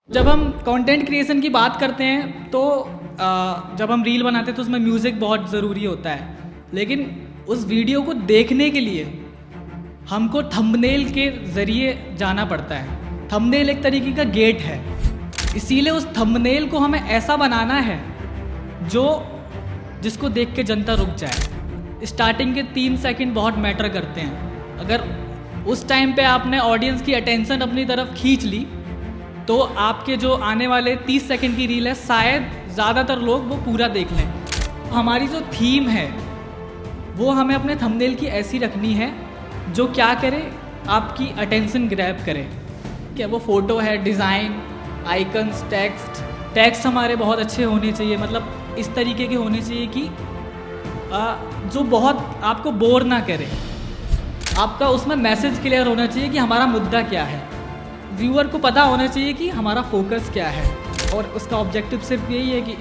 जब हम content creation की बात करते हैं तो जब हम रील बनाते हैं तो उसमें म्यूज़िक बहुत ज़रूरी होता है, लेकिन उस वीडियो को देखने के लिए हमको थंबनेल के ज़रिए जाना पड़ता है। थंबनेल एक तरीके का गेट है, इसीलिए उस थंबनेल को हमें ऐसा बनाना है जो जिसको देख के जनता रुक जाए। स्टार्टिंग के 3 सेकंड बहुत मैटर करते हैं। अगर उस टाइम पे आपने ऑडियंस की अटेंशन अपनी तरफ खींच ली तो आपके जो आने वाले 30 सेकंड की रील है शायद ज़्यादातर लोग वो पूरा देख लें। हमारी जो थीम है वो हमें अपने थंबनेल की ऐसी रखनी है जो क्या करे, आपकी अटेंशन ग्रैब करे। क्या वो फ़ोटो है, डिज़ाइन, आइकन्स, टेक्स्ट हमारे बहुत अच्छे होने चाहिए, मतलब इस तरीके के होने चाहिए कि जो बहुत आपको बोर ना करे। आपका उसमें मैसेज क्लियर होना चाहिए कि हमारा मुद्दा क्या है। व्यूअर को पता होना चाहिए कि हमारा फोकस क्या है, और उसका ऑब्जेक्टिव सिर्फ यही है कि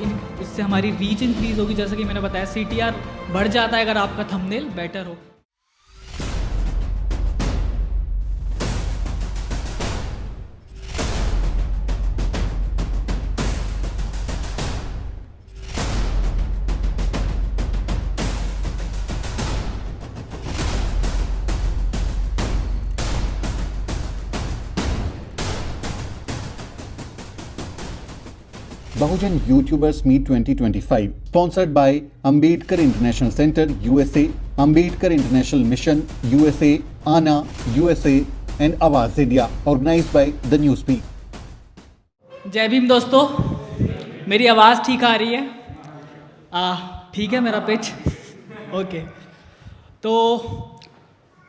इससे हमारी रीच इंक्रीज़ होगी। जैसा कि मैंने बताया, CTR बढ़ जाता है अगर आपका थंबनेल बेटर हो। Bahujan YouTubers Meet 2025, sponsored by Ambedkar International Center, USA, Ambedkar International Mission, USA, ANA, USA, and Awaz India, organized by The Newspeak. जय भीम दोस्तों, मेरी आवाज़ ठीक आ रही है? ठीक है मेरा पिच? ओके। तो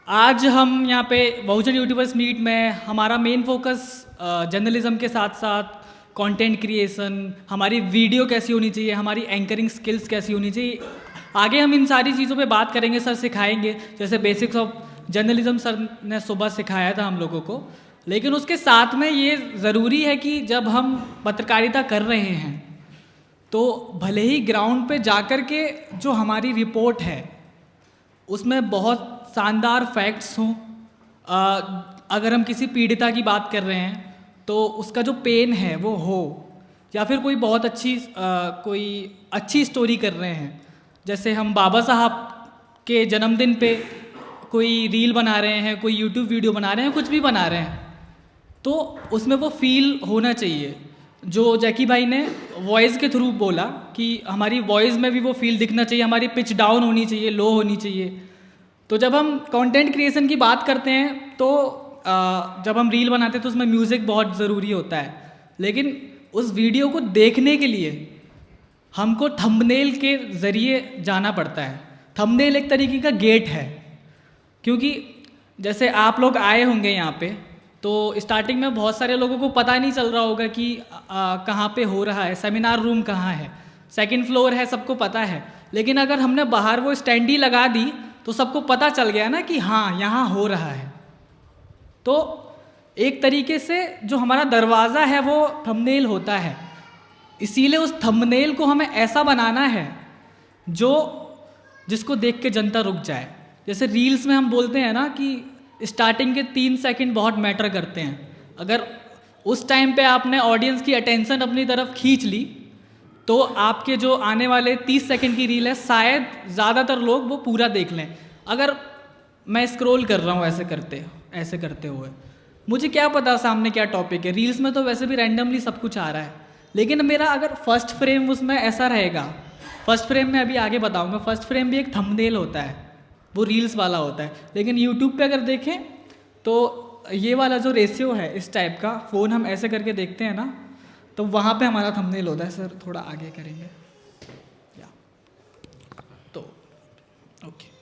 आज हम यहाँ पे बहुजन यूट्यूबर्स मीट में हमारा मेन फोकस जर्नलिज्म के साथ साथ कंटेंट क्रिएशन, हमारी वीडियो कैसी होनी चाहिए, हमारी एंकरिंग स्किल्स कैसी होनी चाहिए, आगे हम इन सारी चीज़ों पे बात करेंगे। सर सिखाएंगे, जैसे बेसिक्स ऑफ जर्नलिज्म सर ने सुबह सिखाया था हम लोगों को। लेकिन उसके साथ में ये ज़रूरी है कि जब हम पत्रकारिता कर रहे हैं तो भले ही ग्राउंड पे जाकर के जो हमारी रिपोर्ट है उसमें बहुत शानदार फैक्ट्स हों। अगर हम किसी पीड़िता की बात कर रहे हैं तो उसका जो पेन है वो हो, या फिर कोई बहुत कोई अच्छी स्टोरी कर रहे हैं, जैसे हम बाबा साहब के जन्मदिन पे कोई रील बना रहे हैं, कोई यूट्यूब वीडियो बना रहे हैं, कुछ भी बना रहे हैं, तो उसमें वो फील होना चाहिए जो जैकी भाई ने वॉइस के थ्रू बोला कि हमारी वॉइस में भी वो फील दिखना चाहिए, हमारी पिच डाउन होनी चाहिए, लो होनी चाहिए। तो जब हम कंटेंट क्रिएशन की बात करते हैं तो जब हम रील बनाते हैं तो उसमें म्यूज़िक बहुत ज़रूरी होता है, लेकिन उस वीडियो को देखने के लिए हमको थंबनेल के ज़रिए जाना पड़ता है। थंबनेल एक तरीके का गेट है, क्योंकि जैसे आप लोग आए होंगे यहाँ पे तो स्टार्टिंग में बहुत सारे लोगों को पता नहीं चल रहा होगा कि कहाँ पे हो रहा है, सेमिनार रूम कहाँ है, सेकंड फ्लोर है, सबको पता है। लेकिन अगर हमने बाहर वो स्टैंडी लगा दी तो सबको पता चल गया ना कि हाँ यहाँ हो रहा है। तो एक तरीके से जो हमारा दरवाज़ा है वो थंबनेल होता है, इसीलिए उस थंबनेल को हमें ऐसा बनाना है जो जिसको देख के जनता रुक जाए। जैसे रील्स में हम बोलते हैं ना कि स्टार्टिंग के 3 सेकंड बहुत मैटर करते हैं। अगर उस टाइम पे आपने ऑडियंस की अटेंशन अपनी तरफ खींच ली तो आपके जो आने वाले 30 सेकंड की रील है शायद ज़्यादातर लोग वो पूरा देख लें। अगर मैं स्क्रॉल कर रहा हूँ ऐसे करते हुए, मुझे क्या पता सामने क्या टॉपिक है। रील्स में तो वैसे भी रैंडमली सब कुछ आ रहा है, लेकिन मेरा अगर फर्स्ट फ्रेम उसमें ऐसा रहेगा, फर्स्ट फ्रेम में अभी आगे बताऊंगा, फर्स्ट फ्रेम भी एक थंबनेल होता है, वो रील्स वाला होता है। लेकिन यूट्यूब पे अगर देखें तो ये वाला जो रेशियो है इस टाइप का, फ़ोन हम ऐसे करके देखते हैं ना, तो वहाँ पे हमारा थंबनेल होता है। सर थोड़ा आगे करेंगे तो ओके।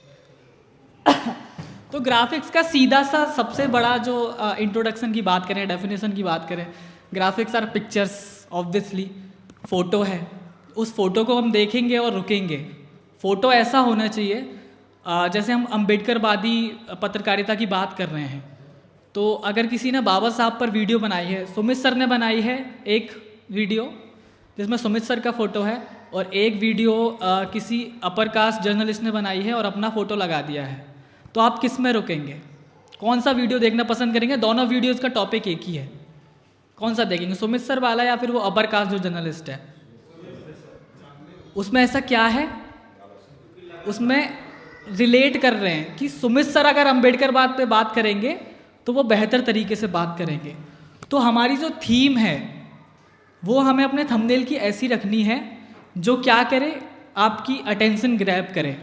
तो ग्राफिक्स का सीधा सा सबसे बड़ा जो इंट्रोडक्शन की बात करें, डेफिनेशन की बात करें, graphics are pictures. Obviously photo है, उस फ़ोटो को हम देखेंगे और रुकेंगे। फ़ोटो ऐसा होना चाहिए, जैसे हम अम्बेडकरवादी पत्रकारिता की बात कर रहे हैं तो अगर किसी ने बाबा साहब पर वीडियो बनाई है, सुमित सर ने बनाई है एक वीडियो जिसमें सुमित सर का फ़ोटो है, और एक वीडियो किसी अपर कास्ट जर्नलिस्ट ने बनाई है और अपना फ़ोटो लगा दिया है, तो आप किस में रुकेंगे? कौन सा वीडियो देखना पसंद करेंगे? दोनों वीडियोज़ का टॉपिक एक ही है, कौन सा देखेंगे, सुमित सर वाला या फिर वो अपर कास्ट जो जर्नलिस्ट है? उसमें ऐसा क्या है, उसमें रिलेट कर रहे हैं कि सुमित सर अगर अम्बेडकर बात पे बात करेंगे तो वो बेहतर तरीके से बात करेंगे। तो हमारी जो थीम है वो हमें अपने थंबनेल की ऐसी रखनी है जो क्या करे, आपकी अटेंशन ग्रैब करे।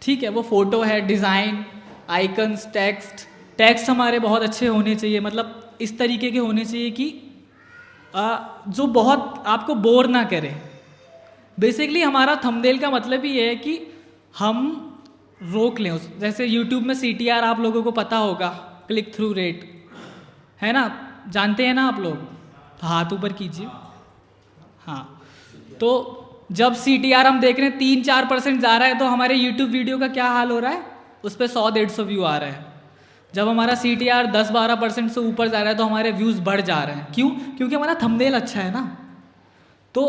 ठीक है, वो फोटो है, डिज़ाइन, आइकन्स, टेक्स्ट हमारे बहुत अच्छे होने चाहिए, मतलब इस तरीके के होने चाहिए कि जो बहुत आपको बोर ना करे। बेसिकली हमारा थंबनेल का मतलब ही है कि हम रोक लें उस, जैसे यूट्यूब में CTR आप लोगों को पता होगा, क्लिक थ्रू रेट, है ना, जानते हैं ना आप लोग? हाथ ऊपर कीजिए। हाँ, तो जब CTR हम देख रहे हैं 3-4% जा रहा है तो हमारे यूट्यूब वीडियो का क्या हाल हो रहा है, उस पर 100-150 व्यू आ रहे हैं। जब हमारा CTR 10-12% से ऊपर जा रहा है तो हमारे व्यूज़ बढ़ जा रहे हैं। क्यों? क्योंकि हमारा थंबनेल अच्छा है ना। तो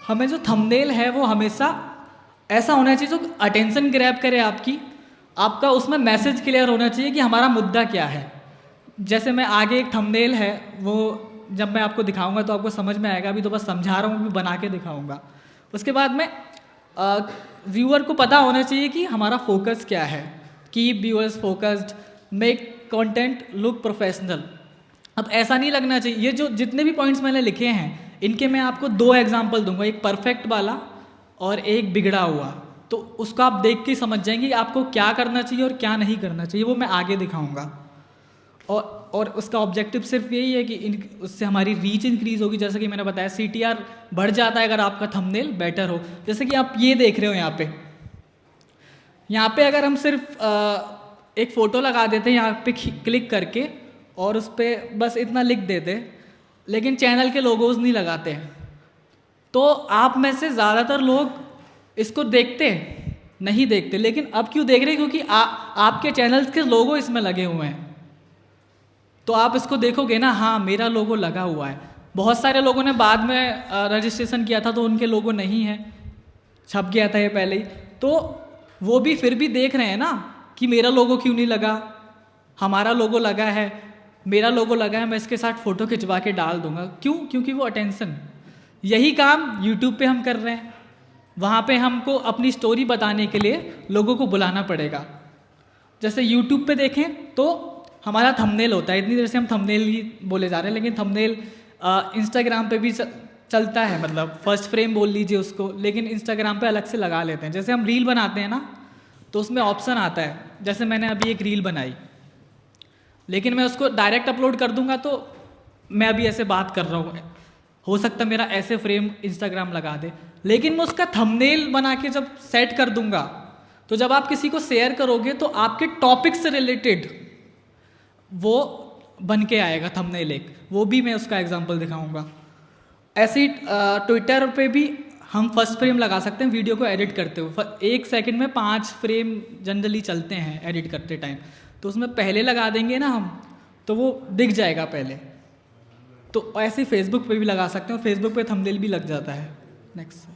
हमें जो थंबनेल है वो हमेशा ऐसा होना चाहिए जो अटेंशन ग्रैब करे आपका उसमें मैसेज क्लियर होना चाहिए कि हमारा मुद्दा क्या है। जैसे मैं आगे एक थंबनेल है, वो जब मैं आपको दिखाऊंगा तो आपको समझ में आएगा, अभी तो बस समझा रहा हूँ, अभी बना के दिखाऊंगा। उसके बाद में व्यूअर को पता होना चाहिए कि हमारा फोकस क्या है। Keep viewers focused, make content look professional. अब ऐसा नहीं लगना चाहिए, ये जो जितने भी पॉइंट्स मैंने लिखे हैं इनके मैं आपको 2 एग्जाम्पल दूंगा, एक परफेक्ट वाला और एक बिगड़ा हुआ। तो उसको आप देख के समझ जाएंगे कि आपको क्या करना चाहिए और क्या नहीं करना चाहिए, वो मैं आगे दिखाऊंगा। और उसका ऑब्जेक्टिव सिर्फ यही है कि उससे हमारी रीच इंक्रीज़ होगी। जैसे कि मैंने बताया CTR बढ़ जाता है अगर आपका थंबनेल बेटर हो। जैसे कि आप ये देख रहे हो यहाँ पे अगर हम सिर्फ एक फ़ोटो लगा देते हैं यहाँ पे क्लिक करके और उस पर बस इतना लिख देते, लेकिन चैनल के लोगोज नहीं लगाते हैं, तो आप में से ज़्यादातर लोग इसको नहीं देखते। लेकिन अब क्यों देख रहे हैं? क्योंकि आपके चैनल्स के लोगो इसमें लगे हुए हैं, तो आप इसको देखोगे ना, हाँ मेरा लोगो लगा हुआ है। बहुत सारे लोगों ने बाद में रजिस्ट्रेशन किया था तो उनके लोगो नहीं है, छप गया था ये पहले ही, तो वो भी फिर भी देख रहे हैं ना कि मेरा लोगो क्यों नहीं लगा, हमारा लोगो लगा है, मेरा लोगो लगा है, मैं इसके साथ फ़ोटो खिंचवा के डाल दूंगा। क्यों? क्योंकि वो अटेंशन। यही काम यूट्यूब पे हम कर रहे हैं, वहाँ पे हमको अपनी स्टोरी बताने के लिए लोगों को बुलाना पड़ेगा। जैसे यूट्यूब पे देखें तो हमारा थंबनेल होता है, इतनी देर से हम थंबनेल ही बोले जा रहे हैं, लेकिन थंबनेल इंस्टाग्राम पे भी चलता है, मतलब फर्स्ट फ्रेम बोल लीजिए उसको, लेकिन इंस्टाग्राम पे अलग से लगा लेते हैं। जैसे हम रील बनाते हैं ना, तो उसमें ऑप्शन आता है, जैसे मैंने अभी एक रील बनाई, लेकिन मैं उसको डायरेक्ट अपलोड कर दूंगा तो मैं अभी ऐसे बात कर रहा हूँ, हो सकता है मेरा ऐसे फ्रेम इंस्टाग्राम लगा दे, लेकिन मैं उसका थंबनेल बना के जब सेट कर दूंगा तो जब आप किसी को शेयर करोगे तो आपके टॉपिक से रिलेटेड वो बन के आएगा थंबनेल एक, वो भी मैं उसका एग्जांपल दिखाऊंगा। ऐसे ही ट्विटर पे भी हम फर्स्ट फ्रेम लगा सकते हैं वीडियो को एडिट करते हुए। 1 सेकंड में 5 फ्रेम जनरली चलते हैं एडिट करते टाइम, तो उसमें पहले लगा देंगे ना हम, तो वो दिख जाएगा पहले। तो ऐसे फेसबुक पे भी लगा सकते हैं, और फेसबुक पे थंबनेल भी लग जाता है। नेक्स्ट।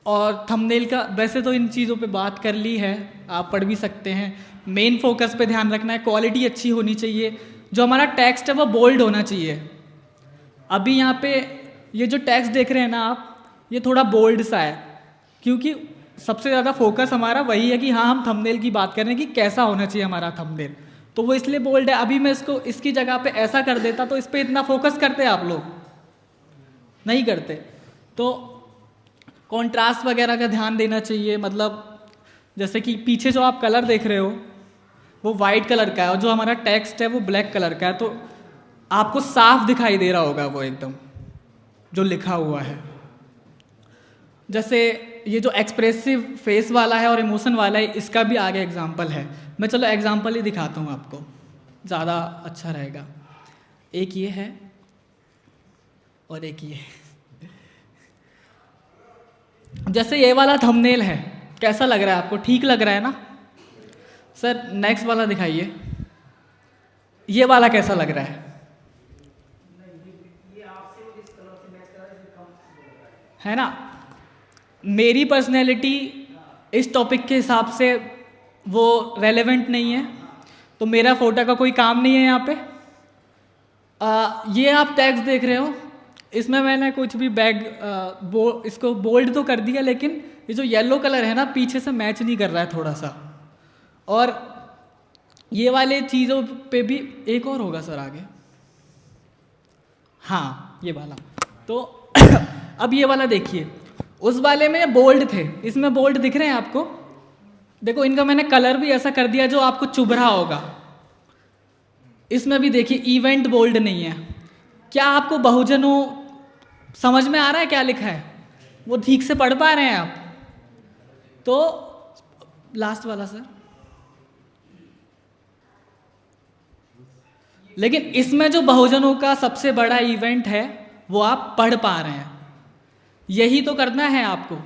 और थंबनेल का वैसे तो इन चीज़ों पे बात कर ली है, आप पढ़ भी सकते हैं। मेन फोकस पे ध्यान रखना है, क्वालिटी अच्छी होनी चाहिए, जो हमारा टेक्स्ट है वो बोल्ड होना चाहिए। अभी यहाँ पे ये जो टेक्स्ट देख रहे हैं ना आप, ये थोड़ा बोल्ड सा है, क्योंकि सबसे ज़्यादा फोकस हमारा वही है कि हाँ हम थंबनेल की बात कर रहे हैं कि कैसा होना चाहिए हमारा थंबनेल, तो वो इसलिए बोल्ड है। अभी मैं इसको इसकी जगह पे ऐसा कर देता तो इस पर इतना फोकस करते आप लोग नहीं करते। तो कॉन्ट्रास्ट वगैरह का ध्यान देना चाहिए, मतलब जैसे कि पीछे जो आप कलर देख रहे हो वो वाइट कलर का है और जो हमारा टेक्स्ट है वो ब्लैक कलर का है, तो आपको साफ दिखाई दे रहा होगा वो एकदम जो लिखा हुआ है। जैसे ये जो एक्सप्रेसिव फेस वाला है और इमोशन वाला है, इसका भी आगे एग्जाम्पल है। मैं चलो एग्जाम्पल ही दिखाता हूँ आपको, ज़्यादा अच्छा रहेगा। एक ये है और एक ये। जैसे ये वाला थंबनेल है, कैसा लग रहा है आपको? ठीक लग रहा है ना सर? नेक्स्ट वाला दिखाइए, ये वाला कैसा लग रहा है? है ना? मेरी पर्सनैलिटी इस टॉपिक के हिसाब से वो रेलेवेंट नहीं है, तो मेरा फोटो का कोई काम नहीं है यहाँ पे। ये आप टैग्स देख रहे हो, इसमें मैंने कुछ भी इसको बोल्ड तो कर दिया, लेकिन ये जो येलो कलर है ना पीछे से मैच नहीं कर रहा है थोड़ा सा। और ये वाले चीज़ों पे भी एक और होगा सर आगे, हाँ ये वाला। तो अब ये वाला देखिए, उस वाले में बोल्ड थे, इसमें बोल्ड दिख रहे हैं आपको? देखो इनका मैंने कलर भी ऐसा कर दिया जो आपको चुभ रहा होगा। इसमें भी देखिए इवेंट बोल्ड नहीं है। क्या आपको बहुजनों समझ में आ रहा है क्या लिखा है? वो ठीक से पढ़ पा रहे हैं आप? तो लास्ट वाला सर, लेकिन इसमें जो बहुजनों का सबसे बड़ा इवेंट है वो आप पढ़ पा रहे हैं, यही तो करना है आपको।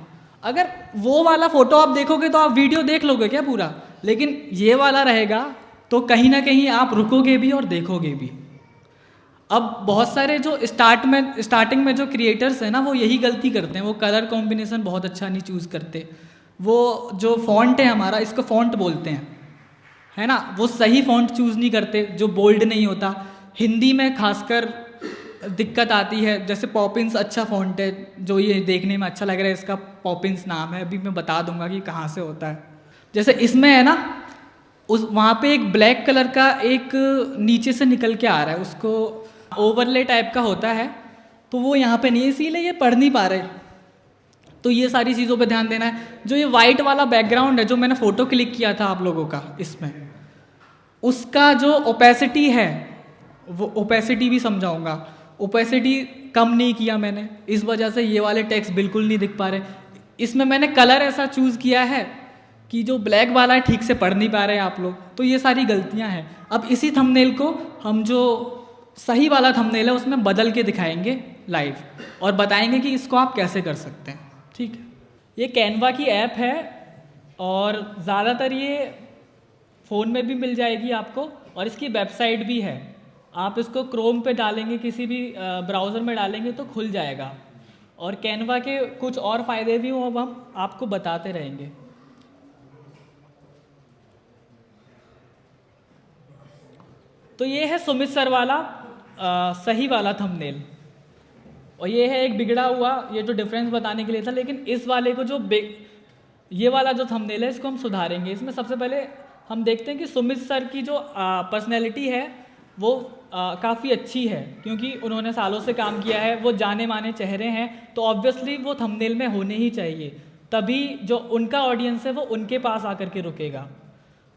अगर वो वाला फोटो आप देखोगे तो आप वीडियो देख लोगे क्या पूरा, लेकिन ये वाला रहेगा तो कहीं ना कहीं आप रुकोगे भी और देखोगे भी। अब बहुत सारे जो स्टार्टिंग में जो क्रिएटर्स हैं ना वो यही गलती करते हैं, वो कलर कॉम्बिनेशन बहुत अच्छा नहीं चूज़ करते। वो जो फॉन्ट है हमारा, इसको फॉन्ट बोलते हैं, है ना, वो सही फॉन्ट चूज़ नहीं करते जो बोल्ड नहीं होता। हिंदी में खासकर दिक्कत आती है, जैसे पॉपिंस अच्छा फॉन्ट है, जो ये देखने में अच्छा लग रहा है, इसका पॉपिंस नाम है, अभी मैं बता दूंगा कि कहाँ से होता है। जैसे इसमें है ना, उस वहाँ पे एक ब्लैक कलर का एक नीचे से निकल के आ रहा है, उसको ओवरले टाइप का होता है, तो वो यहाँ पे नहीं है, इसीलिए ये पढ़ नहीं पा रहे। तो ये सारी चीज़ों पे ध्यान देना है। जो ये वाइट वाला बैकग्राउंड है जो मैंने फ़ोटो क्लिक किया था आप लोगों का, इसमें उसका जो ओपेसिटी है, वो ओपेसिटी भी समझाऊंगा। ओपेसिटी कम नहीं किया मैंने, इस वजह से ये वाले टेक्स्ट बिल्कुल नहीं दिख पा रहे। इसमें मैंने कलर ऐसा चूज़ किया है कि जो ब्लैक वाला है ठीक से पढ़ नहीं पा रहे हैं आप लोग, तो ये सारी गलतियां हैं। अब इसी थंबनेल को हम जो सही वाला थंबनेल है उसमें बदल के दिखाएंगे लाइव और बताएंगे कि इसको आप कैसे कर सकते हैं, ठीक है। ये कैनवा की ऐप है और ज़्यादातर ये फ़ोन में भी मिल जाएगी आपको, और इसकी वेबसाइट भी है। आप इसको क्रोम पे डालेंगे, किसी भी ब्राउज़र में डालेंगे तो खुल जाएगा। और कैनवा के कुछ और फ़ायदे भी हों, अब हम आपको बताते रहेंगे। तो ये है सुमित सर वाला सही वाला थंबनेल, और ये है एक बिगड़ा हुआ, ये जो डिफरेंस बताने के लिए था। लेकिन इस वाले को जो ये वाला जो थंबनेल है इसको हम सुधारेंगे। इसमें सबसे पहले हम देखते हैं कि सुमित सर की जो पर्सनैलिटी है वो काफ़ी अच्छी है, क्योंकि उन्होंने सालों से काम किया है, वो जाने माने चेहरे हैं, तो ऑब्वियसली वो थंबनेल में होने ही चाहिए, तभी जो उनका ऑडियंस है वो उनके पास आकर के रुकेगा।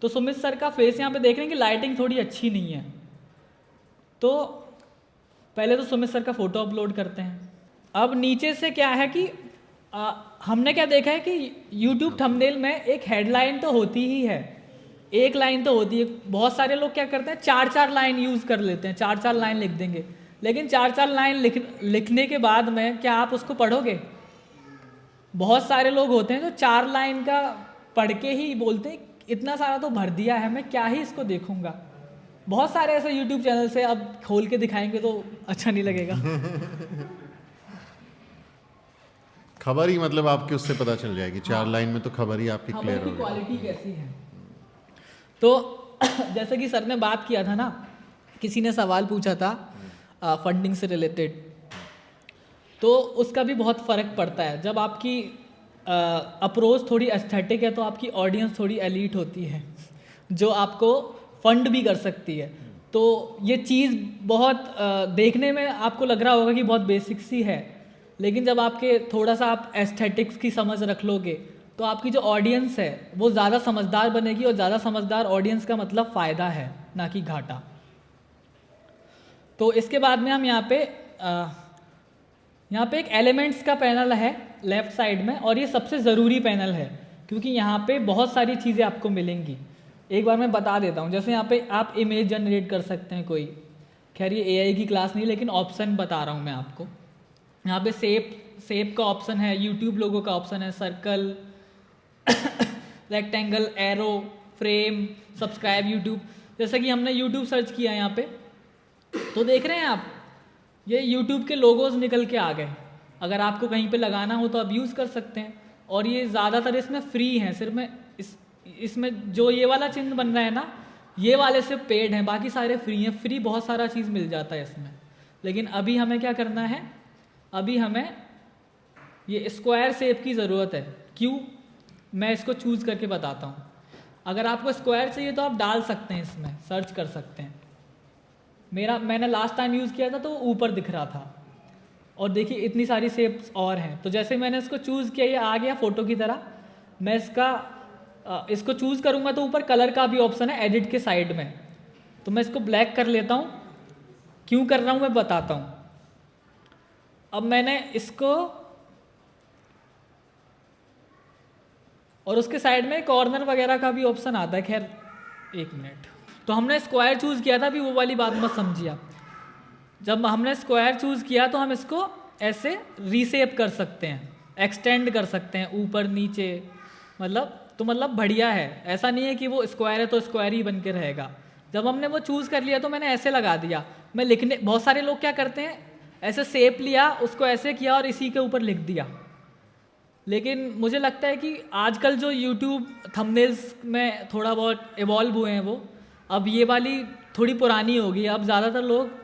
तो सुमित सर का फेस यहाँ पे देख रहे हैं कि लाइटिंग थोड़ी अच्छी नहीं है, तो पहले तो सुमित सर का फ़ोटो अपलोड करते हैं। अब नीचे से क्या है कि हमने क्या देखा है कि YouTube थंबनेल में एक हेडलाइन तो होती ही है, एक लाइन तो होती है। बहुत सारे लोग क्या करते हैं, 4-4 लाइन यूज़ कर लेते हैं, 4-4 लाइन लिख देंगे, लेकिन 4-4 लाइन लिखने के बाद में क्या आप उसको पढ़ोगे? बहुत सारे लोग होते हैं जो 4 लाइन का पढ़ के ही बोलते हैं इतना सारा तो भर दिया है, मैं क्या ही इसको देखूंगा। बहुत सारे ऐसे YouTube चैनल से अब खोल के दिखाएंगे तो अच्छा नहीं लगेगा। खबर ही मतलब आपकी उससे पता चल जाएगी, 4 लाइन में तो खबर ही आपकी क्लियर होगी, क्वालिटी कैसी है। तो जैसे कि सर ने बात किया था ना, किसी ने सवाल पूछा था फंडिंग से रिलेटेड, तो उसका भी बहुत फ़र्क पड़ता है। जब आपकी अप्रोच थोड़ी एस्थेटिक है तो आपकी ऑडियंस थोड़ी एलीट होती है जो आपको फंड भी कर सकती है। तो ये चीज़ बहुत देखने में आपको लग रहा होगा कि बहुत बेसिक सी है, लेकिन जब आपके थोड़ा सा आप एस्थेटिक्स की समझ रख लोगे तो आपकी जो ऑडियंस है वो ज़्यादा समझदार बनेगी, और ज़्यादा समझदार ऑडियंस का मतलब फ़ायदा है ना कि घाटा। तो इसके बाद में हम यहाँ पे एक एलिमेंट्स का पैनल है लेफ़्ट साइड में, और ये सबसे ज़रूरी पैनल है क्योंकि यहाँ पे बहुत सारी चीज़ें आपको मिलेंगी। एक बार मैं बता देता हूँ, जैसे यहाँ पे आप इमेज जनरेट कर सकते हैं कोई, खैर ये AI की क्लास नहीं, लेकिन ऑप्शन बता रहा हूँ मैं आपको। यहाँ पे शेप का ऑप्शन है, यूट्यूब लोगो का ऑप्शन है, circle, rectangle, arrow, frame, subscribe YouTube. जैसे कि हमने यूट्यूब सर्च किया यहाँ पे, तो देख रहे हैं आप ये यूट्यूब के लोगोज निकल के आ गए। अगर आपको कहीं पे लगाना हो तो आप यूज़ कर सकते हैं, और ये ज़्यादातर इसमें फ्री हैं। सिर्फ मैं इसमें जो ये वाला चिन्ह बन रहा है ना, ये वाले सिर्फ पेड हैं, बाकी सारे फ्री हैं। फ्री बहुत सारा चीज़ मिल जाता है इसमें, लेकिन अभी हमें क्या करना है, अभी हमें ये स्क्वायर शेप की ज़रूरत है। क्यों, मैं इसको चूज़ करके बताता हूँ। अगर आपको स्क्वायर चाहिए तो आप डाल सकते हैं, इसमें सर्च कर सकते हैं। मैंने लास्ट टाइम यूज़ किया था तो ऊपर दिख रहा था, और देखिए इतनी सारी शेप्स और हैं। तो जैसे मैंने इसको चूज़ किया, ये आ गया फ़ोटो की तरह। मैं इसको चूज़ करूँगा तो ऊपर कलर का भी ऑप्शन है एडिट के साइड में। तो मैं इसको ब्लैक कर लेता हूँ। क्यों कर रहा हूँ मैं बताता हूँ। अब मैंने इसको, और उसके साइड में कॉर्नर वगैरह का भी ऑप्शन आता है। खैर एक मिनट, तो हमने स्क्वायर चूज़ किया था, अभी वो वाली बात मत समझिए आप। जब हमने स्क्वायर चूज़ किया तो हम इसको ऐसे रीसेप कर सकते हैं, एक्सटेंड कर सकते हैं ऊपर नीचे, मतलब बढ़िया है। ऐसा नहीं है कि वो स्क्वायर है तो स्क्वायर ही बन के रहेगा। जब हमने वो चूज़ कर लिया तो मैंने ऐसे लगा दिया। मैं लिखने, बहुत सारे लोग क्या करते हैं, ऐसे शेप लिया, उसको ऐसे किया और इसी के ऊपर लिख दिया। लेकिन मुझे लगता है कि आजकल जो यूट्यूब थंबनेल्स में थोड़ा बहुत इवॉल्व हुए हैं, वो अब ये वाली थोड़ी पुरानी होगी। अब ज़्यादातर लोग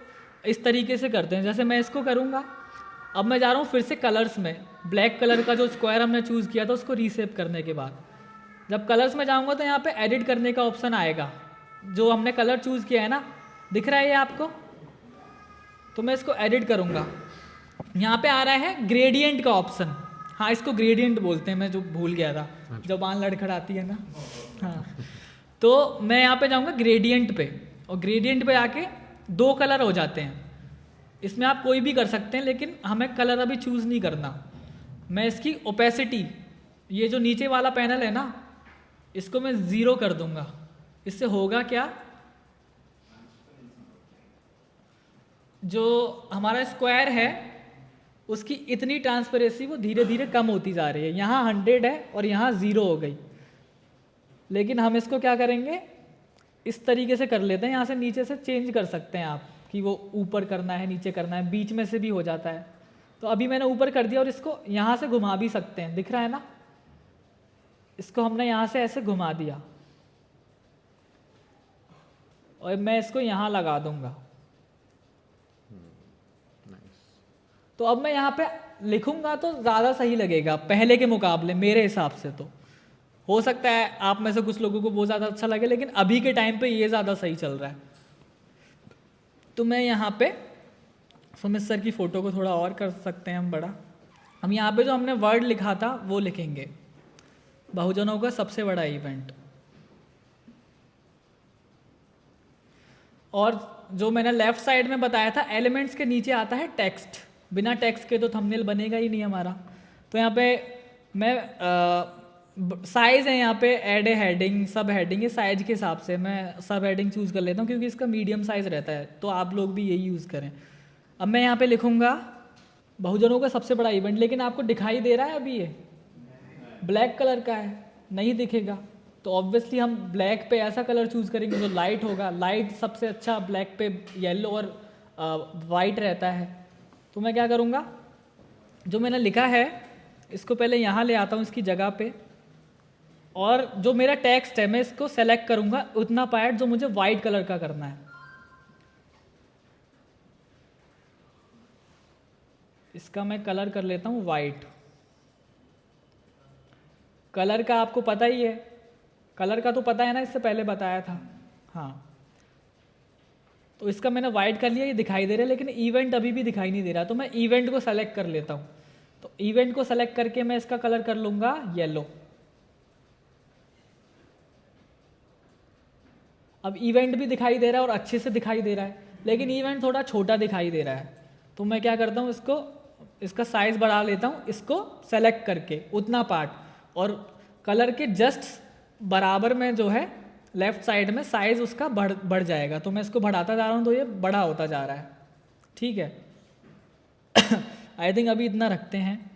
इस तरीके से करते हैं, जैसे मैं इसको करूँगा। अब मैं जा रहा हूँ फिर से कलर्स में, ब्लैक कलर का जो स्क्वायर हमने चूज़ किया था उसको रीसेप करने के बाद जब कलर्स में जाऊँगा तो यहाँ पे एडिट करने का ऑप्शन आएगा। जो हमने कलर चूज़ किया है ना, दिख रहा है ये आपको, तो मैं इसको एडिट करूँगा। यहाँ पे आ रहा है ग्रेडियंट का ऑप्शन। हाँ, इसको ग्रेडियंट बोलते हैं, मैं जो भूल गया था, जब बाल लड़खड़ाती है ना। हाँ, तो मैं यहाँ पे जाऊँगा ग्रेडियंट पे, और ग्रेडियंट पे आके 2 कलर हो जाते हैं। इसमें आप कोई भी कर सकते हैं, लेकिन हमें कलर अभी चूज़ नहीं करना। मैं इसकी ओपेसिटी, ये जो नीचे वाला पैनल है ना, इसको मैं 0 कर दूंगा। इससे होगा क्या, जो हमारा स्क्वायर है उसकी इतनी ट्रांसपेरेंसी वो धीरे धीरे कम होती जा रही है। यहाँ 100 है और यहाँ 0 हो गई। लेकिन हम इसको क्या करेंगे, इस तरीके से कर लेते हैं। यहाँ से नीचे से चेंज कर सकते हैं आप, कि वो ऊपर करना है नीचे करना है, बीच में से भी हो जाता है। तो अभी मैंने ऊपर कर दिया, और इसको यहाँ से घुमा भी सकते हैं, दिख रहा है ना। इसको हमने यहाँ से ऐसे घुमा दिया, और मैं इसको यहाँ लगा दूंगा। तो अब मैं यहाँ पे लिखूंगा तो ज़्यादा सही लगेगा पहले के मुकाबले, मेरे हिसाब से। तो हो सकता है आप में से कुछ लोगों को वो ज़्यादा अच्छा लगे, लेकिन अभी के टाइम पे ये ज़्यादा सही चल रहा है। तो मैं यहाँ पे सुमित सर की फ़ोटो को थोड़ा और कर सकते हैं हम बड़ा। हम यहाँ पे जो हमने वर्ड लिखा था वो लिखेंगे, बहुजनों का सबसे बड़ा इवेंट। और जो मैंने लेफ्ट साइड में बताया था, एलिमेंट्स के नीचे आता है टेक्स्ट। बिना टेक्स्ट के तो थंबनेल बनेगा ही नहीं हमारा। तो यहाँ पे मैं साइज़ है, यहाँ पे ऐड है हेडिंग, सब हेडिंग है। साइज के हिसाब से मैं सब हेडिंग चूज़ कर लेता हूँ, क्योंकि इसका मीडियम साइज़ रहता है। तो आप लोग भी यही यूज़ करें। अब मैं यहाँ पे लिखूँगा बहुजनों का सबसे बड़ा इवेंट। लेकिन आपको दिखाई दे रहा है अभी ये ब्लैक कलर का है, नहीं दिखेगा। तो ऑब्वियसली हम ब्लैक पे ऐसा कलर चूज़ करेंगे जो लाइट होगा। लाइट सबसे अच्छा ब्लैक पे येलो और वाइट रहता है। तो मैं क्या करूँगा, जो मैंने लिखा है इसको पहले यहाँ ले आता हूँ इसकी जगह पे, और जो मेरा टेक्स्ट है मैं इसको सेलेक्ट करूँगा उतना पार्ट जो मुझे वाइट कलर का करना है। इसका मैं कलर कर लेता हूँ वाइट। कलर का आपको पता ही है, कलर का तो पता है ना, इससे पहले बताया था। हाँ, तो इसका मैंने वाइट कर लिया, ये दिखाई दे रहा है, लेकिन इवेंट अभी भी दिखाई नहीं दे रहा। तो मैं इवेंट को सेलेक्ट कर लेता हूँ। तो इवेंट को सेलेक्ट करके मैं इसका कलर कर लूँगा येलो। अब इवेंट भी दिखाई दे रहा है और अच्छे से दिखाई दे रहा है, लेकिन इवेंट थोड़ा छोटा दिखाई दे रहा है। तो मैं क्या करता हूँ, इसका साइज़ बढ़ा लेता हूँ, इसको सेलेक्ट करके उतना पार्ट, और कलर के जस्ट बराबर में जो है लेफ़्ट साइड में साइज़ उसका बढ़ जाएगा। तो मैं इसको बढ़ाता जा रहा हूँ तो ये बड़ा होता जा रहा है। ठीक है। आई थिंक अभी इतना रखते हैं।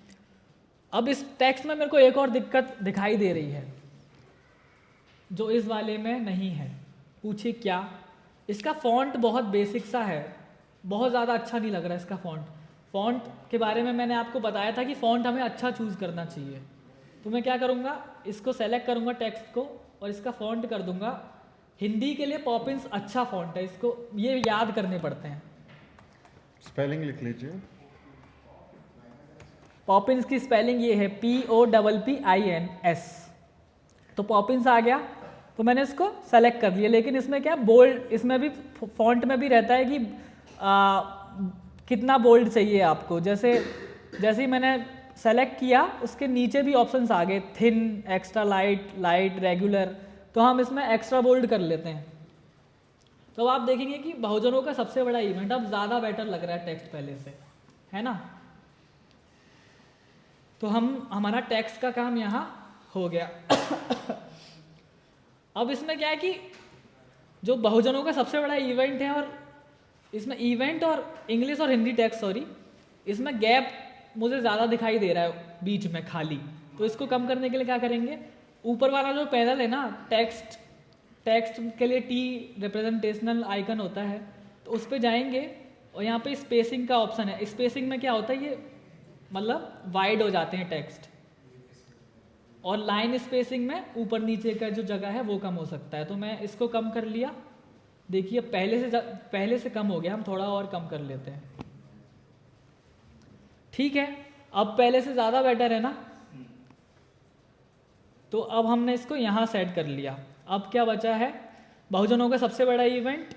अब इस टेक्स्ट में मेरे को एक और दिक्कत दिखाई दे रही है जो इस वाले में नहीं है। पूछिए क्या? इसका फ़ॉन्ट बहुत बेसिक सा है, बहुत ज़्यादा अच्छा नहीं लग रहा है इसका फ़ॉन्ट। फ़ॉन्ट के बारे में मैंने आपको बताया था कि फ़ॉन्ट हमें अच्छा चूज़ करना चाहिए। तो मैं क्या करूँगा, इसको सेलेक्ट करूँगा टेक्स्ट को, और इसका फ़ॉन्ट कर दूँगा हिंदी के लिए पॉपिंस अच्छा फॉन्ट है, इसको ये याद करने पड़ते हैं। स्पेलिंग लिख लीजिए। पॉपिंस की स्पेलिंग ये है POPPINS। तो पॉपिंस आ गया, तो मैंने इसको सेलेक्ट कर लिया। लेकिन इसमें क्या बोल्ड, इसमें भी फॉन्ट में भी रहता है कि कितना बोल्ड चाहिए आपको। जैसे ही मैंने सेलेक्ट किया उसके नीचे भी ऑप्शंस आ गए, thin, extra light, light, regular. तो हम इसमें एक्स्ट्रा बोल्ड कर लेते हैं। तो आप देखेंगे कि बहुजनों का सबसे बड़ा इवेंट अब ज़्यादा बेटर लग रहा है टेक्स्ट पहले से, है ना। तो हमारा टेक्स्ट का काम यहाँ हो गया। अब इसमें क्या है कि जो बहुजनों का सबसे बड़ा इवेंट है, और इसमें इवेंट और इंग्लिश और हिंदी टेक्स्ट, सॉरी, इसमें गैप मुझे ज़्यादा दिखाई दे रहा है बीच में खाली। तो इसको कम करने के लिए क्या करेंगे, ऊपर वाला जो पैनल है ना, टेक्स्ट के लिए T रिप्रेजेंटेशनल आइकन होता है, तो उस पर जाएंगे और यहाँ पे स्पेसिंग का ऑप्शन है। स्पेसिंग में क्या होता है, ये मतलब वाइड हो जाते हैं टेक्स्ट, और लाइन स्पेसिंग में ऊपर नीचे का जो जगह है वो कम हो सकता है। तो मैं इसको कम कर लिया। देखिए पहले से कम हो गया, हम थोड़ा और कम कर लेते हैं। ठीक है, अब पहले से ज़्यादा बेटर है ना। तो अब हमने इसको यहाँ सेट कर लिया। अब क्या बचा है, बहुजनों का सबसे बड़ा इवेंट,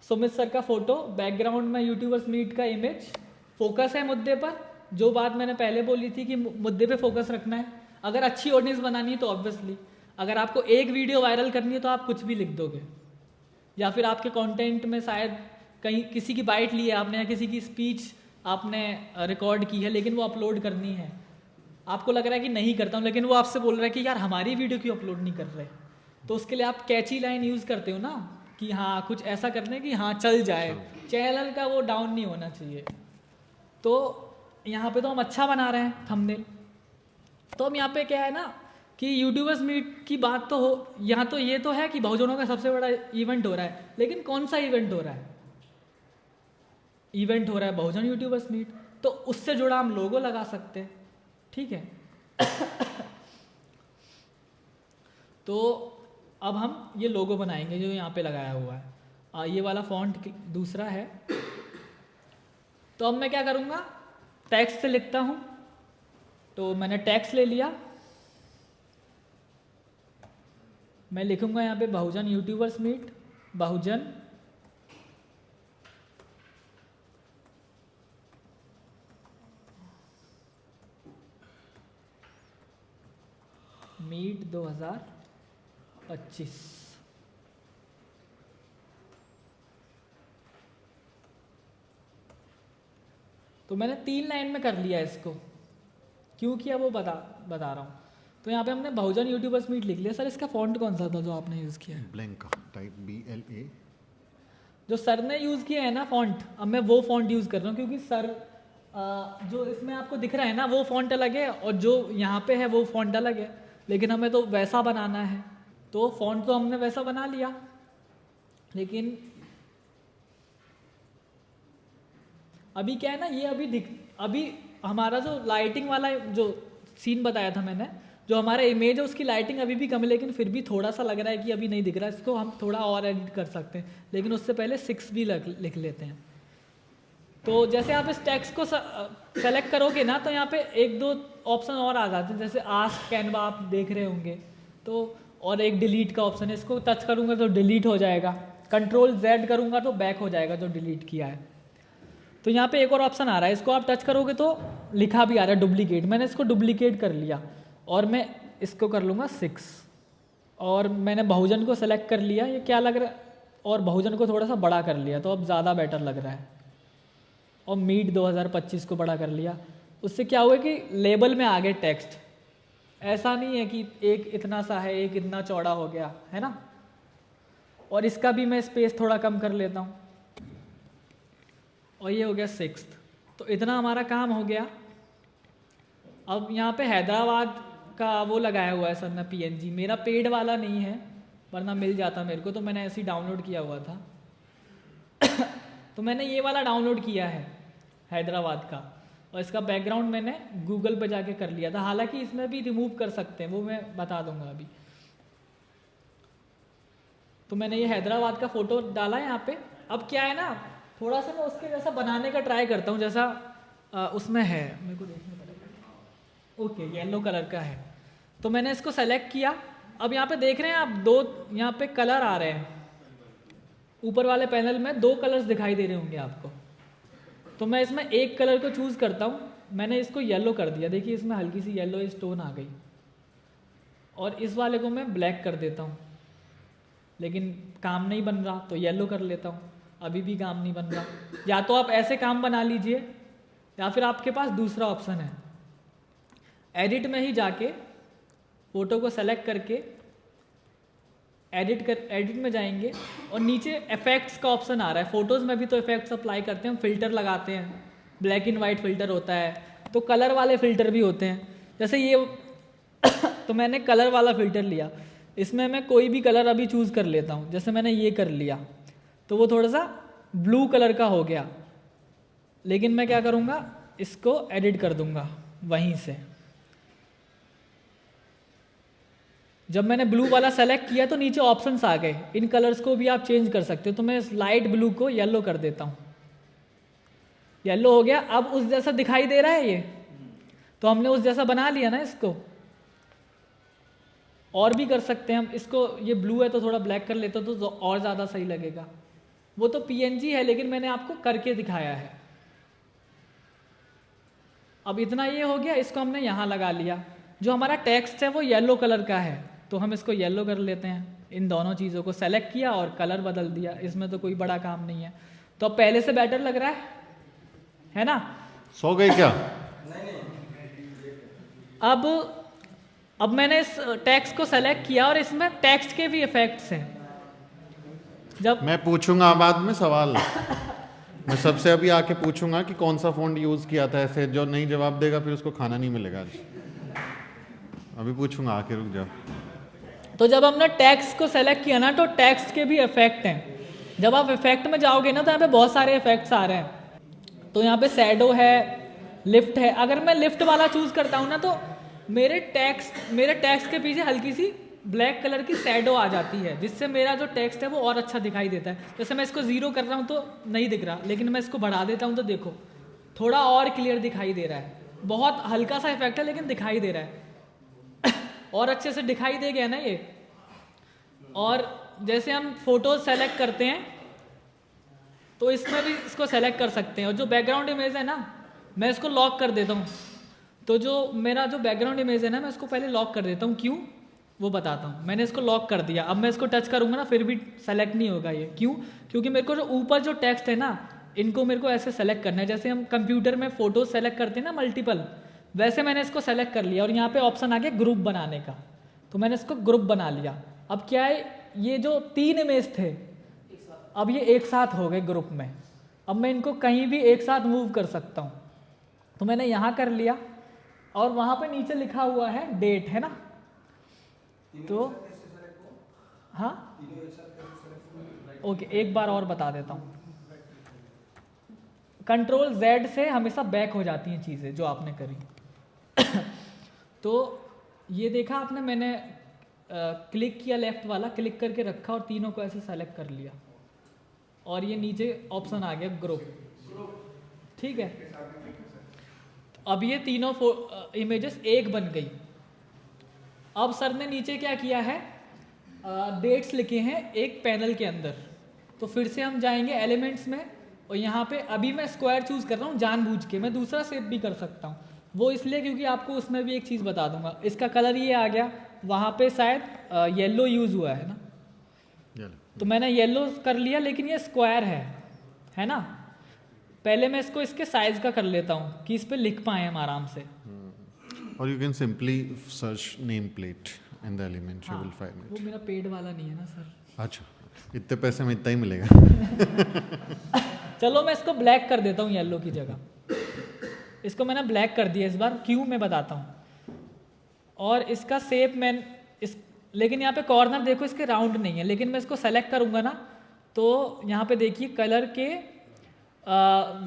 सुमित सर का फोटो, बैकग्राउंड में यूट्यूबर्स मीट का इमेज, फोकस है मुद्दे पर। जो बात मैंने पहले बोली थी कि मुद्दे पे फोकस रखना है। अगर अच्छी ऑडियंस बनानी है तो ऑब्वियसली, अगर आपको एक वीडियो वायरल करनी है तो आप कुछ भी लिख दोगे, या फिर आपके कंटेंट में शायद कहीं किसी की बाइट ली है आपने, या किसी की स्पीच आपने रिकॉर्ड की है लेकिन वो अपलोड करनी है, आपको लग रहा है कि नहीं करता हूँ, लेकिन वो आपसे बोल रहा है कि यार हमारी वीडियो क्यों अपलोड नहीं कर रहे। तो उसके लिए आप कैची लाइन यूज़ करते हो ना, कि हाँ कुछ ऐसा करने कि हाँ चल जाए, चैनल का वो डाउन नहीं होना चाहिए। तो यहाँ पे तो हम अच्छा बना रहे हैं थंबनेल। तो हम यहाँ पे क्या है ना कि यूट्यूबर्स मीट की बात तो हो, यहाँ तो ये तो है कि बहुजनों का सबसे बड़ा इवेंट हो रहा है, लेकिन कौन सा इवेंट हो रहा है, इवेंट हो रहा है बहुजन यूट्यूबर्स मीट, तो उससे जुड़ा हम लोगो लगा सकते हैं। ठीक है। तो अब हम ये लोगो बनाएंगे जो यहाँ पे लगाया हुआ है। ये वाला फॉन्ट दूसरा है। तो अब मैं क्या करूँगा, टेक्स्ट से लिखता हूँ। तो मैंने टेक्स्ट ले लिया, मैं लिखूँगा यहाँ पे बहुजन यूट्यूबर्स मीट, बहुजन मीट 2025। तो मैंने 3 लाइन में कर लिया इसको, क्यों किया वो बता रहा हूँ। तो यहाँ पे हमने बहुजन यूट्यूबर्स मीट लिख लिया। सर इसका फॉन्ट कौन सा था जो आपने यूज़ किया है? Blank type BLA। जो सर ने यूज़ किया है ना फॉन्ट, अब मैं वो फॉन्ट यूज़ कर रहा हूँ, क्योंकि सर जो इसमें आपको दिख रहा है ना वो फॉन्ट अलग है, और जो यहाँ पे है वो फॉन्ट अलग है, लेकिन हमें तो वैसा बनाना है। तो फॉन्ट तो हमने वैसा बना लिया, लेकिन अभी क्या है ना, ये अभी हमारा जो लाइटिंग वाला जो सीन बताया था मैंने, जो हमारा इमेज है उसकी लाइटिंग अभी भी कम है, लेकिन फिर भी थोड़ा सा लग रहा है कि अभी नहीं दिख रहा है। इसको हम थोड़ा और एडिट कर सकते हैं, लेकिन उससे पहले 6 भी लिख लेते हैं। तो जैसे आप इस टेक्स्ट को सेलेक्ट करोगे ना, तो यहाँ पे 1-2 ऑप्शन और आ जाते हैं, जैसे आस्क कैनवा आप देख रहे होंगे, तो और एक डिलीट का ऑप्शन है। इसको टच करूँगा तो डिलीट हो जाएगा, Ctrl+Z करूँगा तो बैक हो जाएगा जो डिलीट किया है। तो यहाँ पे एक और ऑप्शन आ रहा है, इसको आप टच करोगे तो लिखा भी आ रहा है डुप्लीकेट। मैंने इसको डुप्लीकेट कर लिया, और मैं इसको कर लूँगा 6, और मैंने बहुजन को सेलेक्ट कर लिया। ये क्या लग रहा है, और बहुजन को थोड़ा सा बड़ा कर लिया, तो अब ज़्यादा बेटर लग रहा है। और मीट 2025 को बड़ा कर लिया। उससे क्या हुआ कि लेबल में आ गए टेक्स्ट, ऐसा नहीं है कि एक इतना सा है, एक इतना चौड़ा हो गया, है ना। और इसका भी मैं स्पेस थोड़ा कम कर लेता हूँ, और ये हो गया 6। तो इतना हमारा काम हो गया। अब यहाँ पे हैदराबाद का वो लगाया हुआ है सर ने PNG, मेरा पेड वाला नहीं है, वरना मिल जाता मेरे को, तो मैंने ऐसे ही डाउनलोड किया हुआ था। तो मैंने ये वाला डाउनलोड किया है हैदराबाद का, और इसका बैकग्राउंड मैंने गूगल पे जाके कर लिया था। हालांकि इसमें भी रिमूव कर सकते हैं, वो मैं बता दूंगा अभी। तो मैंने ये हैदराबाद का फ़ोटो डाला है यहाँ पे। अब क्या है ना, थोड़ा सा मैं उसके जैसा बनाने का ट्राई करता हूँ, जैसा उसमें है, मेरे को देखना पड़ेगा। ओके, येलो कलर का है, तो मैंने इसको सेलेक्ट किया। अब यहाँ पे देख रहे हैं आप, दो यहाँ पे कलर आ रहे हैं, ऊपर वाले पैनल में 2 कलर्स दिखाई दे रहे होंगे आपको। तो मैं इसमें एक कलर को चूज़ करता हूँ, मैंने इसको येलो कर दिया, देखिए इसमें हल्की सी येलो स्टोन आ गई। और इस वाले को मैं ब्लैक कर देता हूँ, लेकिन काम नहीं बन रहा तो येलो कर लेता हूँ, अभी भी काम नहीं बन रहा। या तो आप ऐसे काम बना लीजिए, या फिर आपके पास दूसरा ऑप्शन है, एडिट में ही जाके फ़ोटो को सेलेक्ट करके एडिट में जाएंगे और नीचे इफेक्ट्स का ऑप्शन आ रहा है। फ़ोटोज़ में भी तो इफेक्ट्स अप्लाई करते हैं, फिल्टर लगाते हैं, ब्लैक एंड वाइट फ़िल्टर होता है, तो कलर वाले फ़िल्टर भी होते हैं। जैसे ये तो मैंने कलर वाला फ़िल्टर लिया, इसमें मैं कोई भी कलर अभी चूज़ कर लेता हूँ। जैसे मैंने ये कर लिया तो वो थोड़ा सा ब्लू कलर का हो गया, लेकिन मैं क्या करूँगा, इसको एडिट कर दूँगा वहीं से। जब मैंने ब्लू वाला सेलेक्ट किया तो नीचे ऑप्शंस आ गए, इन कलर्स को भी आप चेंज कर सकते हो। तो मैं इस लाइट ब्लू को येलो कर देता हूँ, येलो हो गया। अब उस जैसा दिखाई दे रहा है ये, तो हमने उस जैसा बना लिया ना इसको। और भी कर सकते हैं हम इसको, ये ब्लू है तो थोड़ा ब्लैक कर लेते तो और ज़्यादा सही लगेगा। वो तो PNG है, लेकिन मैंने आपको करके दिखाया है। अब इतना ये हो गया, इसको हमने यहाँ लगा लिया। जो हमारा टेक्स्ट है वो येलो कलर का है, तो हम इसको येलो कर लेते हैं। इन दोनों चीज़ों को सेलेक्ट किया और कलर बदल दिया, इसमें तो कोई बड़ा काम नहीं है। तो अब पहले से बेटर लग रहा है ना? सो गई क्या? अब मैंने इस टेक्स्ट को सेलेक्ट किया और इसमें टेक्स्ट के भी इफेक्ट्स हैं। जब मैं पूछूंगा बाद में सवाल, मैं सबसे अभी आके पूछूंगा कि कौन सा फ़ॉन्ट यूज़ किया था, ऐसे जो नहीं जवाब देगा फिर उसको खाना नहीं मिलेगा। अभी पूछूंगा आके, रुक जाओ। तो जब हमने टेक्स्ट को सेलेक्ट किया ना, तो टेक्स्ट के भी इफेक्ट हैं। जब आप इफेक्ट में जाओगे ना, तो यहाँ पे बहुत सारे इफेक्ट्स आ रहे हैं। तो यहाँ पे शैडो है, लिफ्ट है। अगर मैं लिफ्ट वाला चूज़ करता हूँ ना, तो मेरे टेक्स्ट के पीछे हल्की सी ब्लैक कलर की शैडो आ जाती है, जिससे मेरा जो टेक्स्ट है वो और अच्छा दिखाई देता है। जैसे मैं इसको 0 कर रहा हूँ तो नहीं दिख रहा, लेकिन मैं इसको बढ़ा देता हूँ तो देखो थोड़ा और क्लियर दिखाई दे रहा है। बहुत हल्का सा इफेक्ट है, लेकिन दिखाई दे रहा है और अच्छे से दिखाई दे गया ना ये। और जैसे हम फोटोज सेलेक्ट करते हैं तो इसमें भी इसको सेलेक्ट कर सकते हैं। और जो बैकग्राउंड इमेज है ना, मैं इसको लॉक कर देता हूँ। तो जो मेरा जो बैकग्राउंड इमेज है ना, मैं इसको पहले लॉक कर देता हूँ। क्यों, वो बताता हूँ। मैंने इसको लॉक कर दिया, अब मैं इसको टच करूँगा ना फिर भी सेलेक्ट नहीं होगा ये। क्यों? क्योंकि मेरे को जो ऊपर जो टेक्स्ट है ना, इनको मेरे को ऐसे सेलेक्ट करना है। जैसे हम कंप्यूटर में फोटोज सेलेक्ट करते हैं ना मल्टीपल, वैसे मैंने इसको सेलेक्ट कर लिया और यहाँ पे ऑप्शन आ गया ग्रुप बनाने का, तो मैंने इसको ग्रुप बना लिया। अब क्या है, ये जो 3 इमेज थे अब ये एक साथ हो गए ग्रुप में। अब मैं इनको कहीं भी एक साथ मूव कर सकता हूँ। तो मैंने यहाँ कर लिया और वहाँ पे नीचे लिखा हुआ है डेट, है ना। तो हाँ ओके, एक बार और बता देता हूँ। Ctrl Z से हमेशा बैक हो जाती हैं चीज़ें जो आपने करी। तो ये देखा आपने, मैंने क्लिक किया, लेफ्ट वाला क्लिक करके रखा और तीनों को ऐसे सेलेक्ट कर लिया और ये नीचे ऑप्शन आ गया ग्रुप। ठीक है, तो अब ये तीनों इमेजेस एक बन गई। अब सर ने नीचे क्या किया है, डेट्स लिखे हैं एक पैनल के अंदर। तो फिर से हम जाएंगे एलिमेंट्स में और यहाँ पे अभी मैं स्क्वायर चूज़ कर रहा हूँ जानबूझ के। मैं दूसरा शेप भी कर सकता हूँ, वो इसलिए क्योंकि आपको उसमें भी एक चीज़ बता दूंगा। इसका कलर ये आ गया, वहाँ पे शायद येलो यूज़ हुआ है ना, तो मैंने येलो कर लिया, लेकिन ये स्क्वायर है ना। पहले मैं इसको इसके साइज का कर लेता हूँ कि इस पर लिख पाए हम आराम से। और you can simply search name plate in the element, you will find it. वो मेरा पेड वाला नहीं है ना सर। अच्छा, इतने पैसे में इतना ही मिलेगा। चलो मैं इसको ब्लैक कर देता हूँ येलो की जगह। इसको मैंने ब्लैक कर दिया इस बार, क्यों मैं बताता हूँ। और इसका शेप लेकिन यहाँ पे कॉर्नर देखो इसके राउंड नहीं है, लेकिन मैं इसको सेलेक्ट करूँगा ना, तो यहाँ पे देखिए कलर के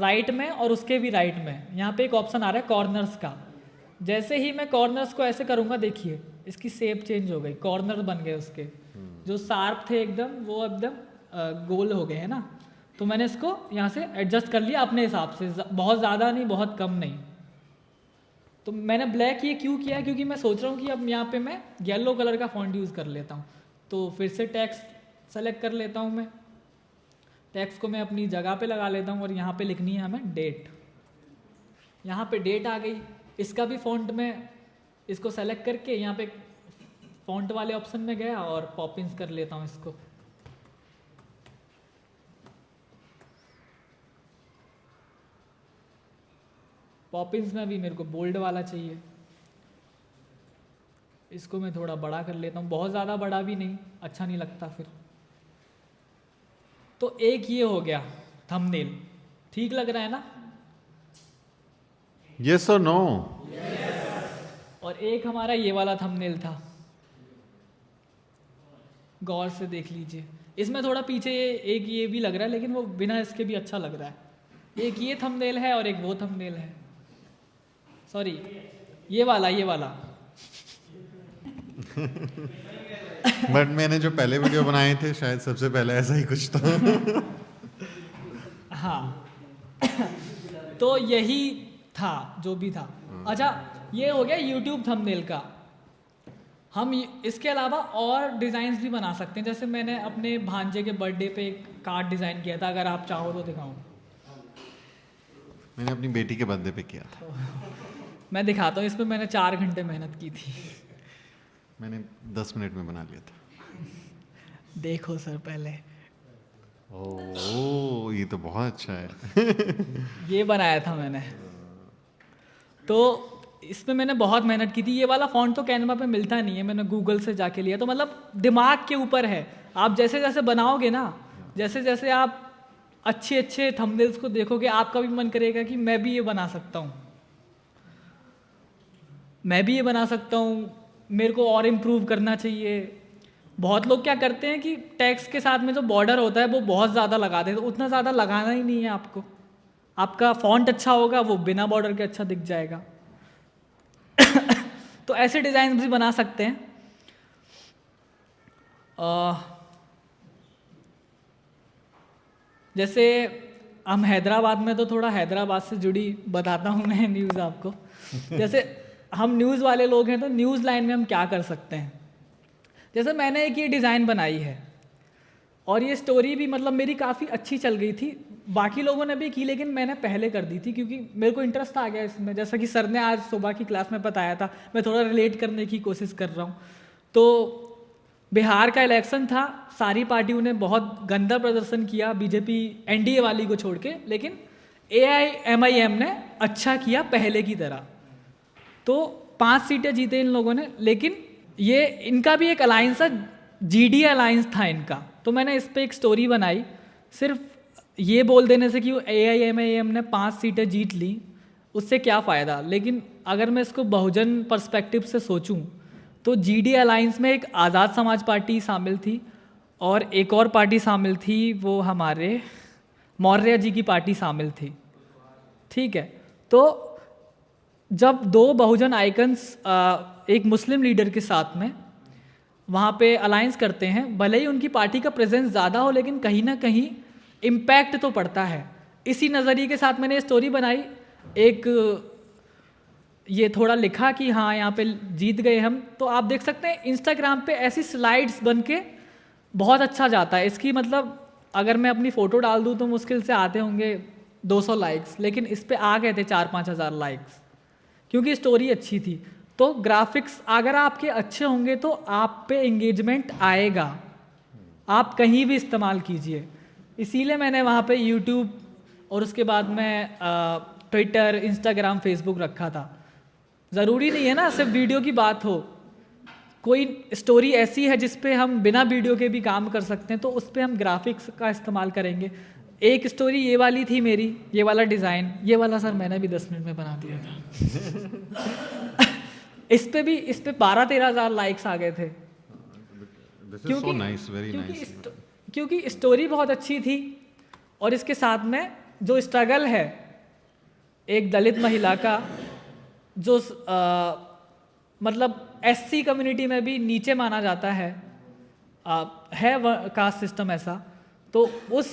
राइट में और उसके भी राइट में यहाँ पे एक ऑप्शन आ रहा है कॉर्नर्स का। जैसे ही मैं कॉर्नर्स को ऐसे करूँगा, देखिए इसकी शेप चेंज हो गई, कॉर्नर बन गए उसके। जो शार्प थे एकदम वो एकदम गोल हो गए हैं ना, तो मैंने इसको यहाँ से एडजस्ट कर लिया अपने हिसाब से, बहुत ज़्यादा नहीं बहुत कम नहीं। तो मैंने ब्लैक ये क्यों किया है, क्योंकि मैं सोच रहा हूँ कि अब यहाँ पे मैं येलो कलर का फॉन्ट यूज़ कर लेता हूँ। तो फिर से टेक्स्ट सेलेक्ट कर लेता हूँ मैं, टेक्स्ट को मैं अपनी जगह पे लगा लेता हूँ और यहाँ पे लिखनी है हमें डेट। यहाँ पे डेट आ गई, इसका भी फॉन्ट में इसको सेलेक्ट करके यहाँ पे फॉन्ट वाले ऑप्शन में गया और पॉपिंस कर लेता हूँ इसको। पॉपिंस में भी मेरे को बोल्ड वाला चाहिए, इसको मैं थोड़ा बड़ा कर लेता हूँ, बहुत ज़्यादा बड़ा भी नहीं, अच्छा नहीं लगता फिर। तो एक ये हो गया थंबनेल, ठीक लग रहा है ना? यस और नो? और एक हमारा ये वाला थंबनेल था, गौर से देख लीजिए, इसमें थोड़ा पीछे एक ये भी लग रहा है, लेकिन वो बिना इसके भी अच्छा लग रहा है। एक ये थंबनेल है और एक वो थंबनेल है, सॉरी ये वाला बट मैंने जो पहले वीडियो बनाए थे शायद सबसे पहले ऐसा ही कुछ था। हाँ तो यही था जो भी था। अच्छा ये हो गया YouTube थंबनेल का। हम इसके अलावा और डिज़ाइंस भी बना सकते हैं, जैसे मैंने अपने भांजे के बर्थडे पे एक कार्ड डिज़ाइन किया था, अगर आप चाहो तो दिखाऊं। मैंने अपनी बेटी के बर्थडे पे किया था। मैं दिखाता हूँ, इसमें मैंने 4 घंटे मेहनत की थी। मैंने 10 मिनट में बना लिया था। देखो सर पहले, ओह ये तो बहुत अच्छा है। ये बनाया था मैंने, तो इसमें मैंने बहुत मेहनत की थी। ये वाला फॉन्ट तो कैनवा पे मिलता नहीं है, मैंने गूगल से जाके लिया। तो मतलब दिमाग के ऊपर है, आप जैसे जैसे बनाओगे ना, जैसे जैसे आप अच्छे अच्छे थंबनेल्स को देखोगे, आपका भी मन करेगा कि मैं भी ये बना सकता हूँ, मैं भी ये बना सकता हूँ, मेरे को और इम्प्रूव करना चाहिए। बहुत लोग क्या करते हैं कि टेक्स्ट के साथ में जो बॉर्डर होता है वो बहुत ज़्यादा लगाते हैं, तो उतना ज़्यादा लगाना ही नहीं है आपको। आपका फॉन्ट अच्छा होगा, वो बिना बॉर्डर के अच्छा दिख जाएगा। तो ऐसे डिज़ाइन भी बना सकते हैं। जैसे हम हैदराबाद में, तो थोड़ा हैदराबाद से जुड़ी बताता हूँ मैं न्यूज़ आपको। जैसे हम न्यूज़ वाले लोग हैं, तो न्यूज़ लाइन में हम क्या कर सकते हैं। जैसे मैंने एक ये डिज़ाइन बनाई है और ये स्टोरी भी मतलब मेरी काफ़ी अच्छी चल गई थी, बाकी लोगों ने भी की, लेकिन मैंने पहले कर दी थी क्योंकि मेरे को इंटरेस्ट आ गया इसमें। जैसा कि सर ने आज सुबह की क्लास में बताया था, मैं थोड़ा रिलेट करने की कोशिश कर रहा हूँ। तो बिहार का इलेक्शन था, सारी पार्टियों ने बहुत गंदा प्रदर्शन किया, बीजेपी एनडीए वाली को छोड़ के, लेकिन AIMIM ने अच्छा किया पहले की तरह। तो 5 सीटें जीते इन लोगों ने, लेकिन ये इनका भी एक अलायंस है, GD अलायंस था इनका। तो मैंने इस पर एक स्टोरी बनाई, सिर्फ ये बोल देने से कि AIMIM ने 5 सीटें जीत ली, उससे क्या फ़ायदा। लेकिन अगर मैं इसको बहुजन पर्सपेक्टिव से सोचूं, तो GD अलायंस में एक आज़ाद समाज पार्टी शामिल थी और एक और पार्टी शामिल थी, वो हमारे मौर्य जी की पार्टी शामिल थी, ठीक है। तो जब 2 बहुजन आइकन्स एक मुस्लिम लीडर के साथ में वहाँ पे अलायंस करते हैं, भले ही उनकी पार्टी का प्रेजेंस ज़्यादा हो, लेकिन कहीं ना कहीं इम्पैक्ट तो पड़ता है। इसी नज़रिए के साथ मैंने स्टोरी बनाई, एक ये थोड़ा लिखा कि हाँ यहाँ पे जीत गए हम। तो आप देख सकते हैं इंस्टाग्राम पे ऐसी स्लाइड्स बन के बहुत अच्छा जाता है। इसकी मतलब अगर मैं अपनी फ़ोटो डाल दूँ तो मुश्किल से आते होंगे 200 लाइक्स, लेकिन इस पे आ गए थे 4-5 हज़ार लाइक्स, क्योंकि स्टोरी अच्छी थी। तो ग्राफिक्स अगर आपके अच्छे होंगे तो आप पे एंगेजमेंट आएगा, आप कहीं भी इस्तेमाल कीजिए। इसीलिए मैंने वहाँ पे YouTube और उसके बाद में ट्विटर, इंस्टाग्राम, फेसबुक रखा था। ज़रूरी नहीं है ना सिर्फ वीडियो की बात हो, कोई स्टोरी ऐसी है जिस पे हम बिना वीडियो के भी काम कर सकते हैं, तो उस पे हम ग्राफिक्स का इस्तेमाल करेंगे। एक स्टोरी ये वाली थी मेरी, ये वाला डिज़ाइन, ये वाला सर मैंने भी 10 मिनट में बना दिया था। इस पे 12-13 हज़ार लाइक्स आ गए थे, क्योंकि स्टोरी बहुत अच्छी थी। और इसके साथ में जो स्ट्रगल है एक दलित महिला का, जो मतलब SC कम्युनिटी में भी नीचे माना जाता है, है कास्ट सिस्टम ऐसा, तो उस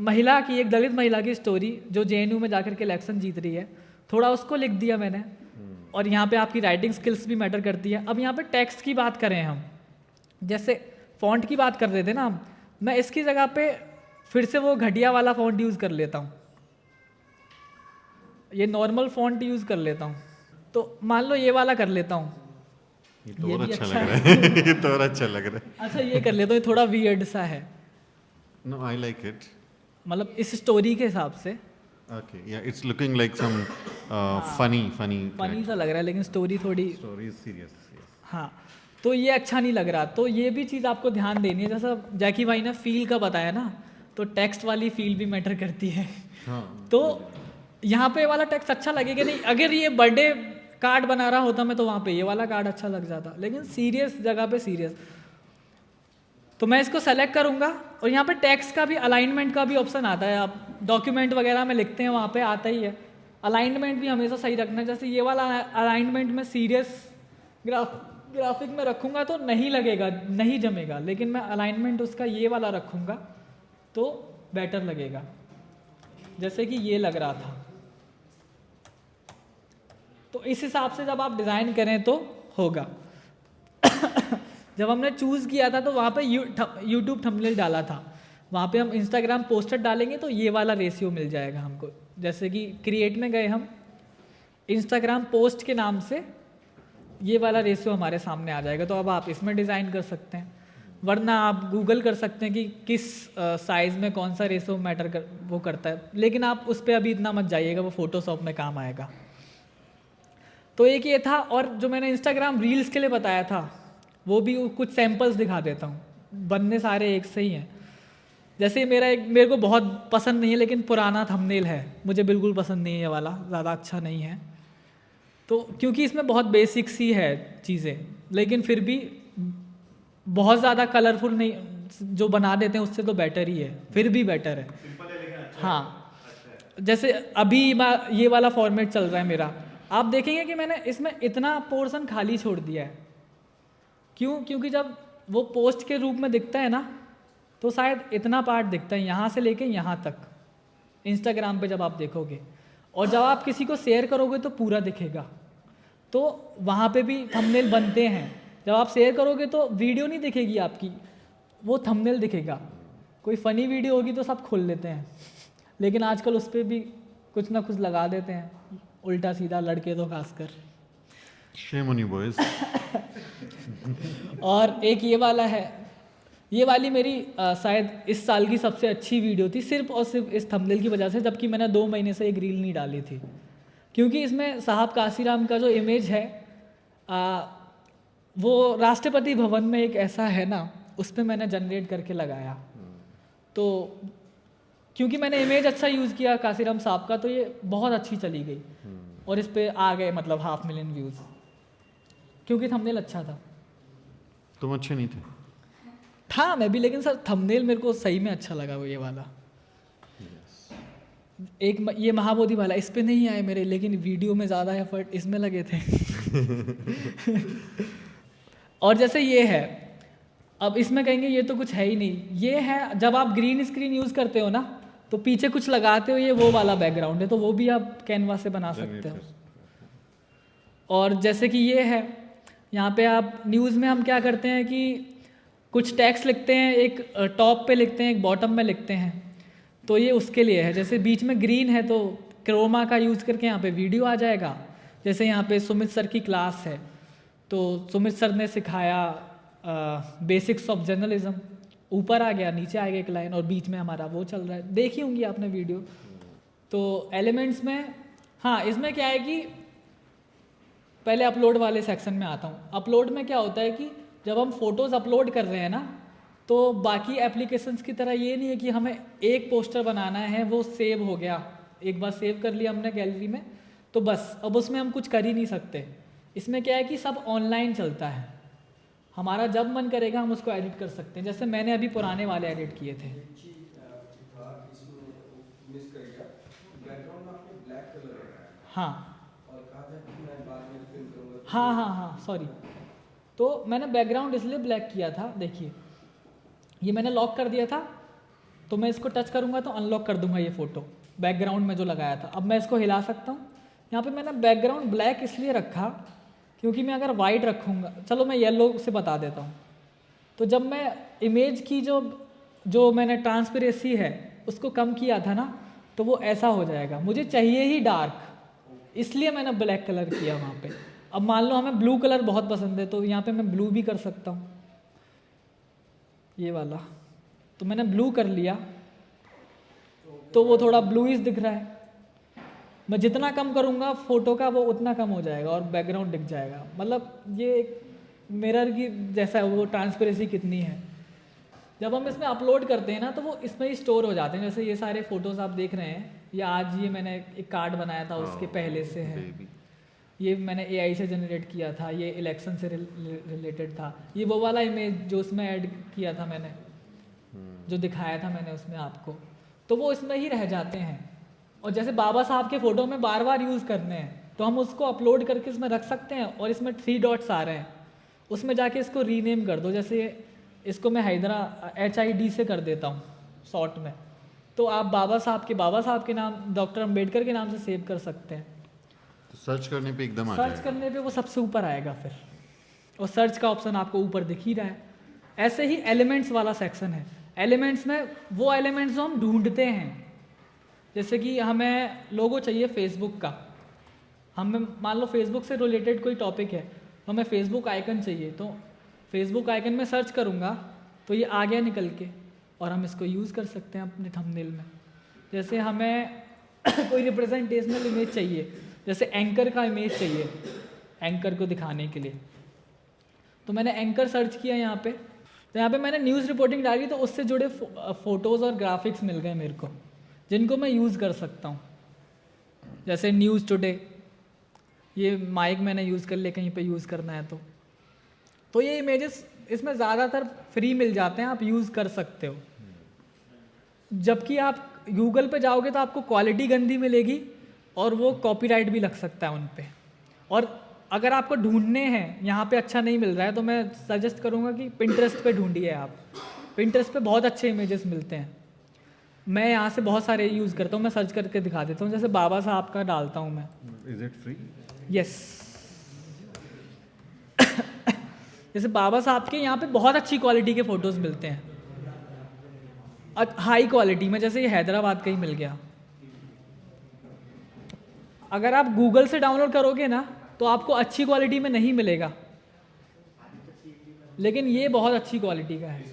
महिला की, एक दलित महिला की स्टोरी जो जेएनयू में जाकर के इलेक्शन जीत रही है, थोड़ा उसको लिख दिया मैंने। और यहाँ पे आपकी राइटिंग स्किल्स भी मैटर करती है। अब यहाँ पे टेक्स्ट की बात करें हम, जैसे फ़ॉन्ट की बात कर रहे थे ना हम, मैं इसकी जगह पे फिर से वो घटिया वाला फ़ॉन्ट यूज़ कर लेता हूँ, ये नॉर्मल फ़ॉन्ट यूज़ कर लेता हूँ। तो मान लो ये वाला कर लेता हूँ, ये तो ये और भी अच्छा अच्छा लग रहा है। ये तो और अच्छा लग रहा है। अच्छा ये कर लेता हूँ, ये थोड़ा वियर्ड सा है, नो आई लाइक इट। मतलब इस स्टोरी के हिसाब से ओके या it's looking like some funny funny सा लग रहा है, लेकिन स्टोरी थोड़ी, स्टोरी इज सीरियस। हाँ, तो ये अच्छा नहीं लग रहा। तो ये भी चीज़ आपको ध्यान देनी है। जैसा जैकी भाई ने फील का बताया ना, तो टेक्स्ट वाली फील भी मैटर करती है। हाँ तो यहाँ पे वाला टेक्स्ट अच्छा लगेगा नहीं। अगर ये बर्थडे कार्ड बना रहा होता मैं, तो वहाँ पे ये वाला कार्ड अच्छा लग जाता, लेकिन सीरियस जगह पे सीरियस। तो मैं इसको सेलेक्ट करूँगा, और यहाँ पे टेक्स्ट का भी, अलाइनमेंट का भी ऑप्शन आता है। आप डॉक्यूमेंट वगैरह में लिखते हैं, वहाँ पे आता ही है। अलाइनमेंट भी हमेशा सही रखना है। जैसे ये वाला अलाइनमेंट में सीरियस ग्राफिक में रखूँगा तो नहीं लगेगा, नहीं जमेगा, लेकिन मैं अलाइनमेंट उसका ये वाला रखूँगा तो बेटर लगेगा, जैसे कि ये लग रहा था। तो इस हिसाब से जब आप डिज़ाइन करें तो होगा। जब हमने चूज़ किया था तो वहाँ पे यूट्यूब थंबनेल डाला था, वहाँ पे हम इंस्टाग्राम पोस्टर डालेंगे तो ये वाला रेशियो मिल जाएगा हमको। जैसे कि क्रिएट में गए हम, इंस्टाग्राम पोस्ट के नाम से ये वाला रेशियो हमारे सामने आ जाएगा। तो अब आप इसमें डिज़ाइन कर सकते हैं, वरना आप गूगल कर सकते हैं कि किस साइज़ में कौन सा रेशियो मैटर वो करता है। लेकिन आप उस पर अभी इतना मत जाइएगा, वो फोटोशॉप में काम आएगा। तो एक ये था, और जो मैंने इंस्टाग्राम रील्स के लिए बताया था वो भी कुछ सैम्पल्स दिखा देता हूँ, बनने सारे एक से ही हैं। जैसे मेरे को बहुत पसंद नहीं है, लेकिन पुराना थंबनेल है, मुझे बिल्कुल पसंद नहीं है ये वाला, ज़्यादा अच्छा नहीं है। तो क्योंकि इसमें बहुत बेसिक सी है चीज़ें, लेकिन फिर भी बहुत ज़्यादा कलरफुल नहीं, जो बना देते हैं उससे तो बेटर ही है, फिर भी बेटर है। हाँ, जैसे अभी ये वाला फॉर्मेट चल रहा है मेरा, आप देखेंगे कि मैंने इसमें इतना पोर्शन खाली छोड़ दिया है। क्यों? क्योंकि जब वो पोस्ट के रूप में दिखता है ना, तो शायद इतना पार्ट दिखता है, यहाँ से लेके यहाँ तक इंस्टाग्राम पे जब आप देखोगे, और जब आप किसी को शेयर करोगे तो पूरा दिखेगा। तो वहाँ पे भी थंबनेल बनते हैं, जब आप शेयर करोगे तो वीडियो नहीं दिखेगी आपकी, वो थंबनेल दिखेगा। कोई फ़नी वीडियो होगी तो सब खोल लेते हैं, लेकिन आजकल उस पर भी कुछ ना कुछ लगा देते हैं, उल्टा सीधा, लड़के तो खासकर। Shame on you boys. और एक ये वाला है, ये वाली मेरी शायद इस साल की सबसे अच्छी वीडियो थी, सिर्फ और सिर्फ इस थंबनेल की वजह से, जबकि मैंने 2 महीने से एक रील नहीं डाली थी। क्योंकि इसमें साहब काशीराम का जो इमेज है, वो राष्ट्रपति भवन में एक ऐसा है ना, उस पर मैंने जनरेट करके लगाया। तो क्योंकि मैंने इमेज अच्छा यूज़ किया काशीराम साहब का, तो ये बहुत अच्छी चली गई, और इस पर आ गए मतलब 500,000 व्यूज़, क्योंकि थंबनेल अच्छा था। तुम अच्छे नहीं थे? था मैं भी, लेकिन सर थंबनेल मेरे को सही में अच्छा लगा, वो ये वाला। एक ये महाबोधि वाला इस पे नहीं आए मेरे, लेकिन वीडियो में ज़्यादा एफर्ट इसमें लगे थे। और जैसे ये है, अब इसमें कहेंगे ये तो कुछ है ही नहीं, ये है जब आप ग्रीन स्क्रीन यूज़ करते हो ना, तो पीछे कुछ लगाते हो, ये वो वाला बैकग्राउंड है, तो वो भी आप कैनवा से बना सकते हो। और जैसे कि ये है, यहाँ पे आप न्यूज़ में हम क्या करते हैं कि कुछ टेक्स्ट लिखते हैं, एक टॉप पे लिखते हैं, एक बॉटम में लिखते हैं, तो ये उसके लिए है। जैसे बीच में ग्रीन है तो क्रोमा का यूज़ करके यहाँ पे वीडियो आ जाएगा। जैसे यहाँ पे सुमित सर की क्लास है, तो सुमित सर ने सिखाया बेसिक्स ऑफ जर्नलिज्म, ऊपर आ गया, नीचे आ गया एक लाइन, और बीच में हमारा वो चल रहा है, देखी होंगी आपने वीडियो। तो एलिमेंट्स में, हाँ, इसमें क्या है कि पहले अपलोड वाले सेक्शन में आता हूँ। अपलोड में क्या होता है कि जब हम फोटोज़ अपलोड कर रहे हैं ना, तो बाकी एप्लीकेशंस की तरह ये नहीं है कि हमें एक पोस्टर बनाना है, वो सेव हो गया, एक बार सेव कर लिया हमने गैलरी में, तो बस अब उसमें हम कुछ कर ही नहीं सकते। इसमें क्या है कि सब ऑनलाइन चलता है, हमारा जब मन करेगा हम उसको एडिट कर सकते हैं। जैसे मैंने अभी पुराने वाले एडिट किए थे। हाँ हाँ हाँ हाँ, सॉरी। तो मैंने बैकग्राउंड इसलिए ब्लैक किया था, देखिए ये मैंने लॉक कर दिया था, तो मैं इसको टच करूँगा तो अनलॉक कर दूंगा ये फ़ोटो बैकग्राउंड में जो लगाया था। अब मैं इसको हिला सकता हूँ। यहाँ पे मैंने बैकग्राउंड ब्लैक इसलिए रखा क्योंकि मैं अगर वाइट रखूँगा, चलो मैं येलो से बता देता हूँ। तो जब मैं इमेज की जो मैंने ट्रांसपेरेंसी है उसको कम किया था ना, तो वो ऐसा हो जाएगा। मुझे चाहिए ही डार्क, इसलिए मैंने ब्लैक कलर किया वहाँ पे। अब मान लो हमें ब्लू कलर बहुत पसंद है, तो यहाँ पे मैं ब्लू भी कर सकता हूँ, ये वाला। तो मैंने ब्लू कर लिया, तो वो थोड़ा ब्लूइश दिख रहा है। मैं जितना कम करूँगा फ़ोटो का वो उतना कम हो जाएगा और बैकग्राउंड दिख जाएगा। मतलब ये एक मिरर की जैसा है, वो ट्रांसपेरेंसी कितनी है। जब हम इसमें अपलोड करते हैं ना, तो वो इसमें ही स्टोर हो जाते हैं। जैसे ये सारे फ़ोटोज़ आप देख रहे हैं, या आज ये मैंने एक कार्ड बनाया था उसके पहले से है, ये मैंने AI से जनरेट किया था, ये इलेक्शन से रिलेटेड था। ये वो वाला इमेज जो उसमें ऐड किया था मैंने, जो दिखाया था मैंने उसमें आपको, तो वो इसमें ही रह जाते हैं। और जैसे बाबा साहब के फ़ोटो में बार बार यूज़ करने हैं, तो हम उसको अपलोड करके इसमें रख सकते हैं। और इसमें 3 डॉट्स आ रहे हैं, उसमें जाके इसको रीनेम कर दो। जैसे इसको मैं HID से कर देता हूँ शॉर्ट में, तो आप बाबा साहब के नाम, डॉक्टर अम्बेडकर के नाम से सेव कर सकते हैं। तो सर्च करने पे एकदम आ सर्च जाएगा। करने पे वो सबसे ऊपर आएगा फिर, और सर्च का ऑप्शन आपको ऊपर दिख ही रहा है। ऐसे ही एलिमेंट्स वाला सेक्शन है। एलिमेंट्स में वो एलिमेंट्स जो हम ढूंढते हैं, जैसे कि हमें लोगो चाहिए फेसबुक का, हमें मान लो फेसबुक से रिलेटेड कोई टॉपिक है, तो हमें फेसबुक आइकन चाहिए, तो फेसबुक आइकन में सर्च करूँगा तो ये आ गया निकल के, और हम इसको यूज़ कर सकते हैं अपने थंबनेल में। जैसे हमें कोई रिप्रेजेंटेशनल इमेज चाहिए, जैसे एंकर का इमेज चाहिए एंकर को दिखाने के लिए, तो मैंने एंकर सर्च किया यहाँ पे, तो यहाँ पे मैंने न्यूज़ रिपोर्टिंग डाली, तो उससे जुड़े फ़ोटोज़ और ग्राफिक्स मिल गए मेरे को, जिनको मैं यूज़ कर सकता हूँ। जैसे न्यूज़ टुडे, ये माइक मैंने यूज़ कर लिया कहीं पे यूज़ करना है तो ये इमेजेस इसमें ज़्यादातर फ्री मिल जाते हैं, आप यूज़ कर सकते हो। जबकि आप गूगल पे जाओगे तो आपको क्वालिटी गंदी मिलेगी और वो कॉपीराइट भी लग सकता है उन पे। और अगर आपको ढूंढने हैं यहाँ पे अच्छा नहीं मिल रहा है, तो मैं सजेस्ट करूँगा कि पिंटरेस्ट पे ढूंढिए आप। पिंटरेस्ट पे बहुत अच्छे इमेजेस मिलते हैं। मैं यहाँ से बहुत सारे यूज़ करता हूँ, मैं सर्च करके दिखा देता हूँ। जैसे बाबा साहब का डालता हूँ मैं। Is it free? यस जैसे बाबा साहब के यहाँ पे बहुत अच्छी क्वालिटी के फ़ोटोज़ मिलते हैं, हाई क्वालिटी में। जैसे ये हैदराबाद का ही मिल गया। अगर आप गूगल से डाउनलोड करोगे ना, तो आपको अच्छी क्वालिटी में नहीं मिलेगा, लेकिन ये बहुत अच्छी क्वालिटी का है।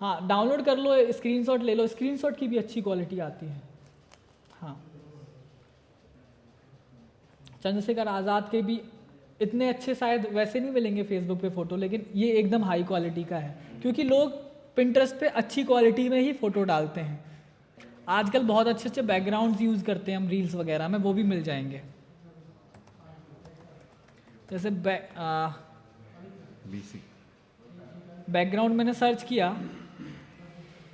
हाँ, डाउनलोड कर लो, स्क्रीनशॉट ले लो, स्क्रीनशॉट की भी अच्छी क्वालिटी आती है। हाँ, चंद्रशेखर आज़ाद के भी इतने अच्छे शायद वैसे नहीं मिलेंगे फेसबुक पे फ़ोटो, लेकिन ये एकदम हाई क्वालिटी का है, क्योंकि लोग पिंटरेस्ट पे अच्छी क्वालिटी में ही फ़ोटो डालते हैं। आजकल बहुत अच्छे अच्छे बैकग्राउंड्स यूज़ करते हैं हम रील्स वगैरह में, वो भी मिल जाएंगे। जैसे BC बैकग्राउंड मैंने सर्च किया,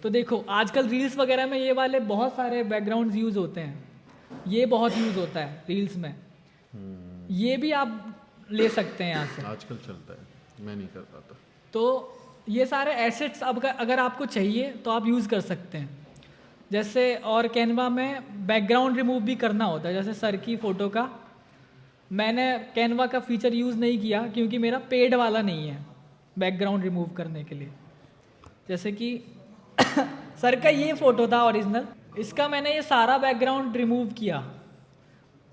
तो देखो आजकल रील्स वगैरह में ये वाले बहुत सारे बैकग्राउंड्स यूज़ होते हैं। ये बहुत यूज़ होता है रील्स में, ये भी आप ले सकते हैं यहाँ से। आजकल चलता है, मैं नहीं कर पाता। तो ये सारे एसेट्स अब अगर आपको चाहिए तो आप यूज़ कर सकते हैं। जैसे और कैनवा में बैकग्राउंड रिमूव भी करना होता है। जैसे सर की फ़ोटो का मैंने कैनवा का फीचर यूज़ नहीं किया, क्योंकि मेरा पेड वाला नहीं है बैकग्राउंड रिमूव करने के लिए। जैसे कि सर का ये फ़ोटो था ओरिजिनल, इसका मैंने ये सारा बैकग्राउंड रिमूव किया।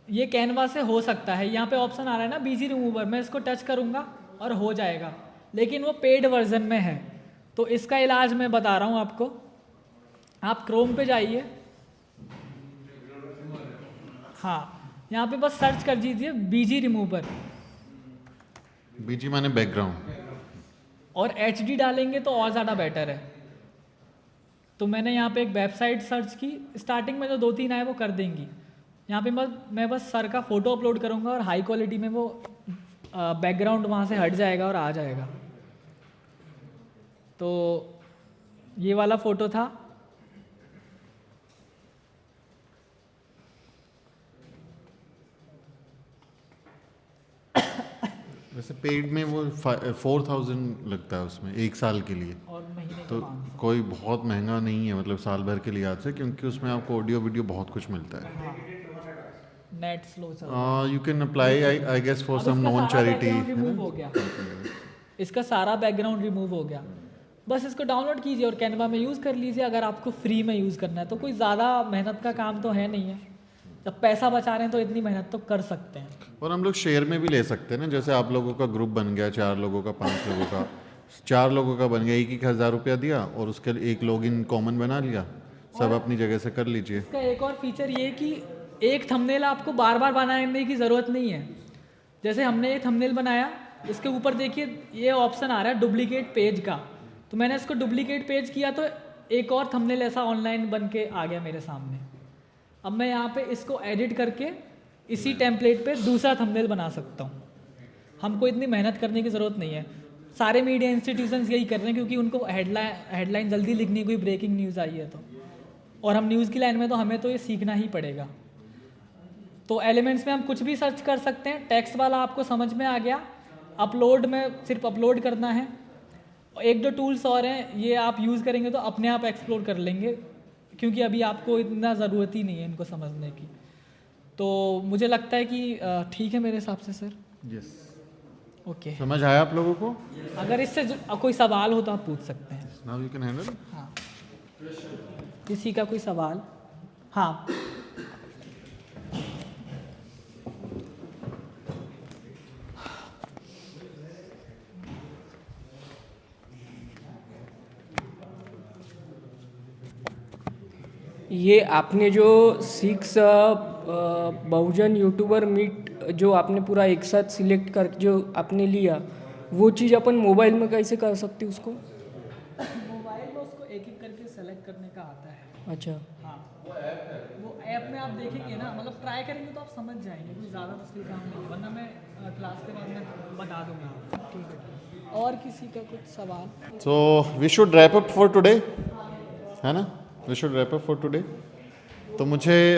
ये कैनवा से हो सकता है, यहाँ पे ऑप्शन आ रहा है ना BG रिमूवर, मैं इसको टच करूँगा और हो जाएगा, लेकिन वो पेड वर्जन में है। तो इसका इलाज मैं बता रहा हूँ आपको। आप क्रोम पे जाइए, हाँ, यहाँ पे बस सर्च कर दीजिए BG रिमूवर, BG माने बैकग्राउंड, और HD डालेंगे तो और ज़्यादा बेटर है। तो मैंने यहाँ पे एक वेबसाइट सर्च की, स्टार्टिंग में जो 2-3 आए वो कर देंगी। यहाँ पे मैं बस सर का फ़ोटो अपलोड करूँगा और हाई क्वालिटी में वो बैकग्राउंड वहाँ से हट जाएगा और आ जाएगा। तो ये वाला फ़ोटो था। वैसे पेड में वो 4000 लगता है उसमें 1 साल के लिए, और महीने तो कोई बहुत महंगा नहीं है मतलब साल भर के लिए आज से, क्योंकि उसमें आपको ऑडियो वीडियो बहुत कुछ मिलता है। नेट स्लो चल रहा है। You can apply I guess for some non charity. Remove हो गया, इसका सारा बैकग्राउंड रिमूव हो गया। बस इसको डाउनलोड कीजिए और कैनवा में यूज़ कर लीजिए अगर आपको फ्री में यूज़ करना है तो। कोई ज़्यादा मेहनत का काम तो है नहीं है, जब पैसा बचा रहे हैं तो इतनी मेहनत तो कर सकते हैं। और हम लोग शेयर में भी ले सकते हैं ना, जैसे आप लोगों का ग्रुप बन गया 4 लोगों का, 5 लोगों का, 4 लोगों का बन गया, 1,000 रुपया दिया और उसके लिए एक लॉगिन कॉमन बना लिया, सब अपनी जगह से कर लीजिए। इसका एक और फीचर ये कि एक थंबनेल आपको बार बार बनाने की ज़रूरत नहीं है। जैसे हमने ये थंबनेल बनाया, इसके ऊपर देखिए ये ऑप्शन आ रहा है डुप्लीकेट पेज का, तो मैंने इसको डुप्लीकेट पेज किया तो एक और थंबनेल ऐसा ऑनलाइन बन के आ गया मेरे सामने। अब मैं यहाँ पे इसको एडिट करके इसी टेम्पलेट पे दूसरा थंबनेल बना सकता हूँ। हमको इतनी मेहनत करने की ज़रूरत नहीं है। सारे मीडिया इंस्टीट्यूशंस यही कर रहे हैं क्योंकि उनको हेडलाइन जल्दी लिखनी, कोई ब्रेकिंग न्यूज़ आई है तो, और हम न्यूज़ की लाइन में तो हमें तो ये सीखना ही पड़ेगा। तो एलिमेंट्स में हम कुछ भी सर्च कर सकते हैं। टेक्स्ट वाला आपको समझ में आ गया। अपलोड में सिर्फ अपलोड करना है। एक दो टूल्स और हैं, ये आप यूज़ करेंगे तो अपने आप एक्सप्लोर कर लेंगे, क्योंकि अभी आपको इतना ज़रूरत ही नहीं है इनको समझने की। तो मुझे लगता है कि ठीक है मेरे हिसाब से सर। यस, ओके, समझ आया आप लोगों को? अगर इससे कोई सवाल हो तो आप पूछ सकते हैं। Now you can handle. हाँ, किसी का कोई सवाल? हाँ, ये आपने जो 6 बहुजन यूट्यूबर मीट जो आपने पूरा एक साथ सिलेक्ट कर जो आपने लिया, वो चीज़ अपन मोबाइल में कैसे कर सकते उसको? मोबाइल में उसको एक एक करके सेलेक्ट करने का आता है। अच्छा, हाँ, वो ऐप में आप देखेंगे ना, मतलब ट्राई करेंगे तो आप समझ जाएंगे। कोई ज़्यादा मुश्किल काम नहीं है, वरना मैं क्लास के बाद में बता दूंगा आपको। ठीक है, और किसी का कुछ सवाल? So we should wrap up for today, है ना? We should wrap up for today. तो मुझे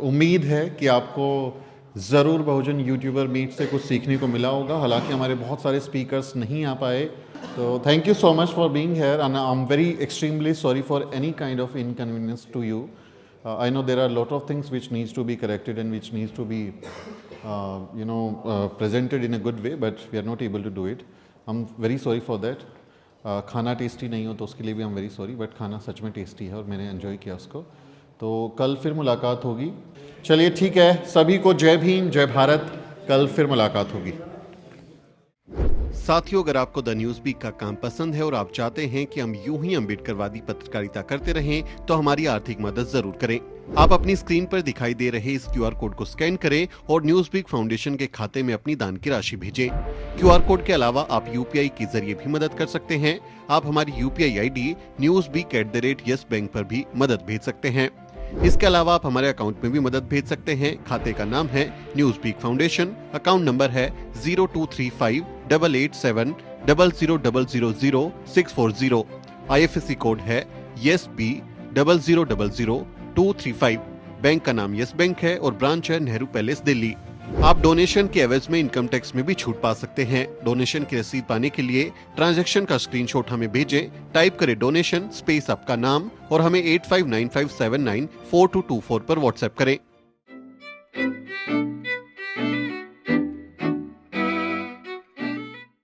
उम्मीद है कि आपको ज़रूर बहुजन यूट्यूबर मीट से कुछ सीखने को मिला होगा। हालांकि हमारे बहुत सारे स्पीकर्स नहीं आ पाए, तो thank you so much for being here and I am very extremely sorry for any kind of inconvenience to you. I know there are a lot of things which needs to be corrected and which needs to be presented in a good way, but we are not able to do it. I'm very sorry for that. खाना tasty नहीं हो तो उसके लिए भी हम very sorry, but खाना सच में टेस्टी है और मैंने एंजॉय किया उसको। तो कल फिर मुलाकात होगी। चलिए ठीक है, सभी को जय भीम, जय भारत। कल फिर मुलाकात होगी। साथियों, अगर आपको द न्यूज़ वीक का काम पसंद है और आप चाहते हैं कि हम यूं ही अम्बेडकरवादी पत्रकारिता करते रहें, तो हमारी आर्थिक मदद जरूर करें। आप अपनी स्क्रीन पर दिखाई दे रहे इस QR कोड को स्कैन करें और न्यूज़ वीक फाउंडेशन के खाते में अपनी दान की राशि भेजें। QR कोड के अलावा आप UPI के जरिए भी मदद कर सकते हैं। आप हमारी UPI ID newsweek@YesBank पर भी मदद भेज सकते हैं। इसके अलावा आप हमारे अकाउंट में भी मदद भेज सकते हैं। खाते का नाम है news week foundation, account number है 02358800000640। IFSC कोड है YesB000235। बैंक का नाम यस बैंक है और ब्रांच है नेहरू पैलेस, दिल्ली। आप डोनेशन के एवज में इनकम टैक्स में भी छूट पा सकते हैं। डोनेशन की रसीद पाने के लिए ट्रांजैक्शन का स्क्रीनशॉट हमें भेजें। टाइप करें डोनेशन स्पेस आपका नाम और हमें 8595794224 पर व्हाट्सएप करें।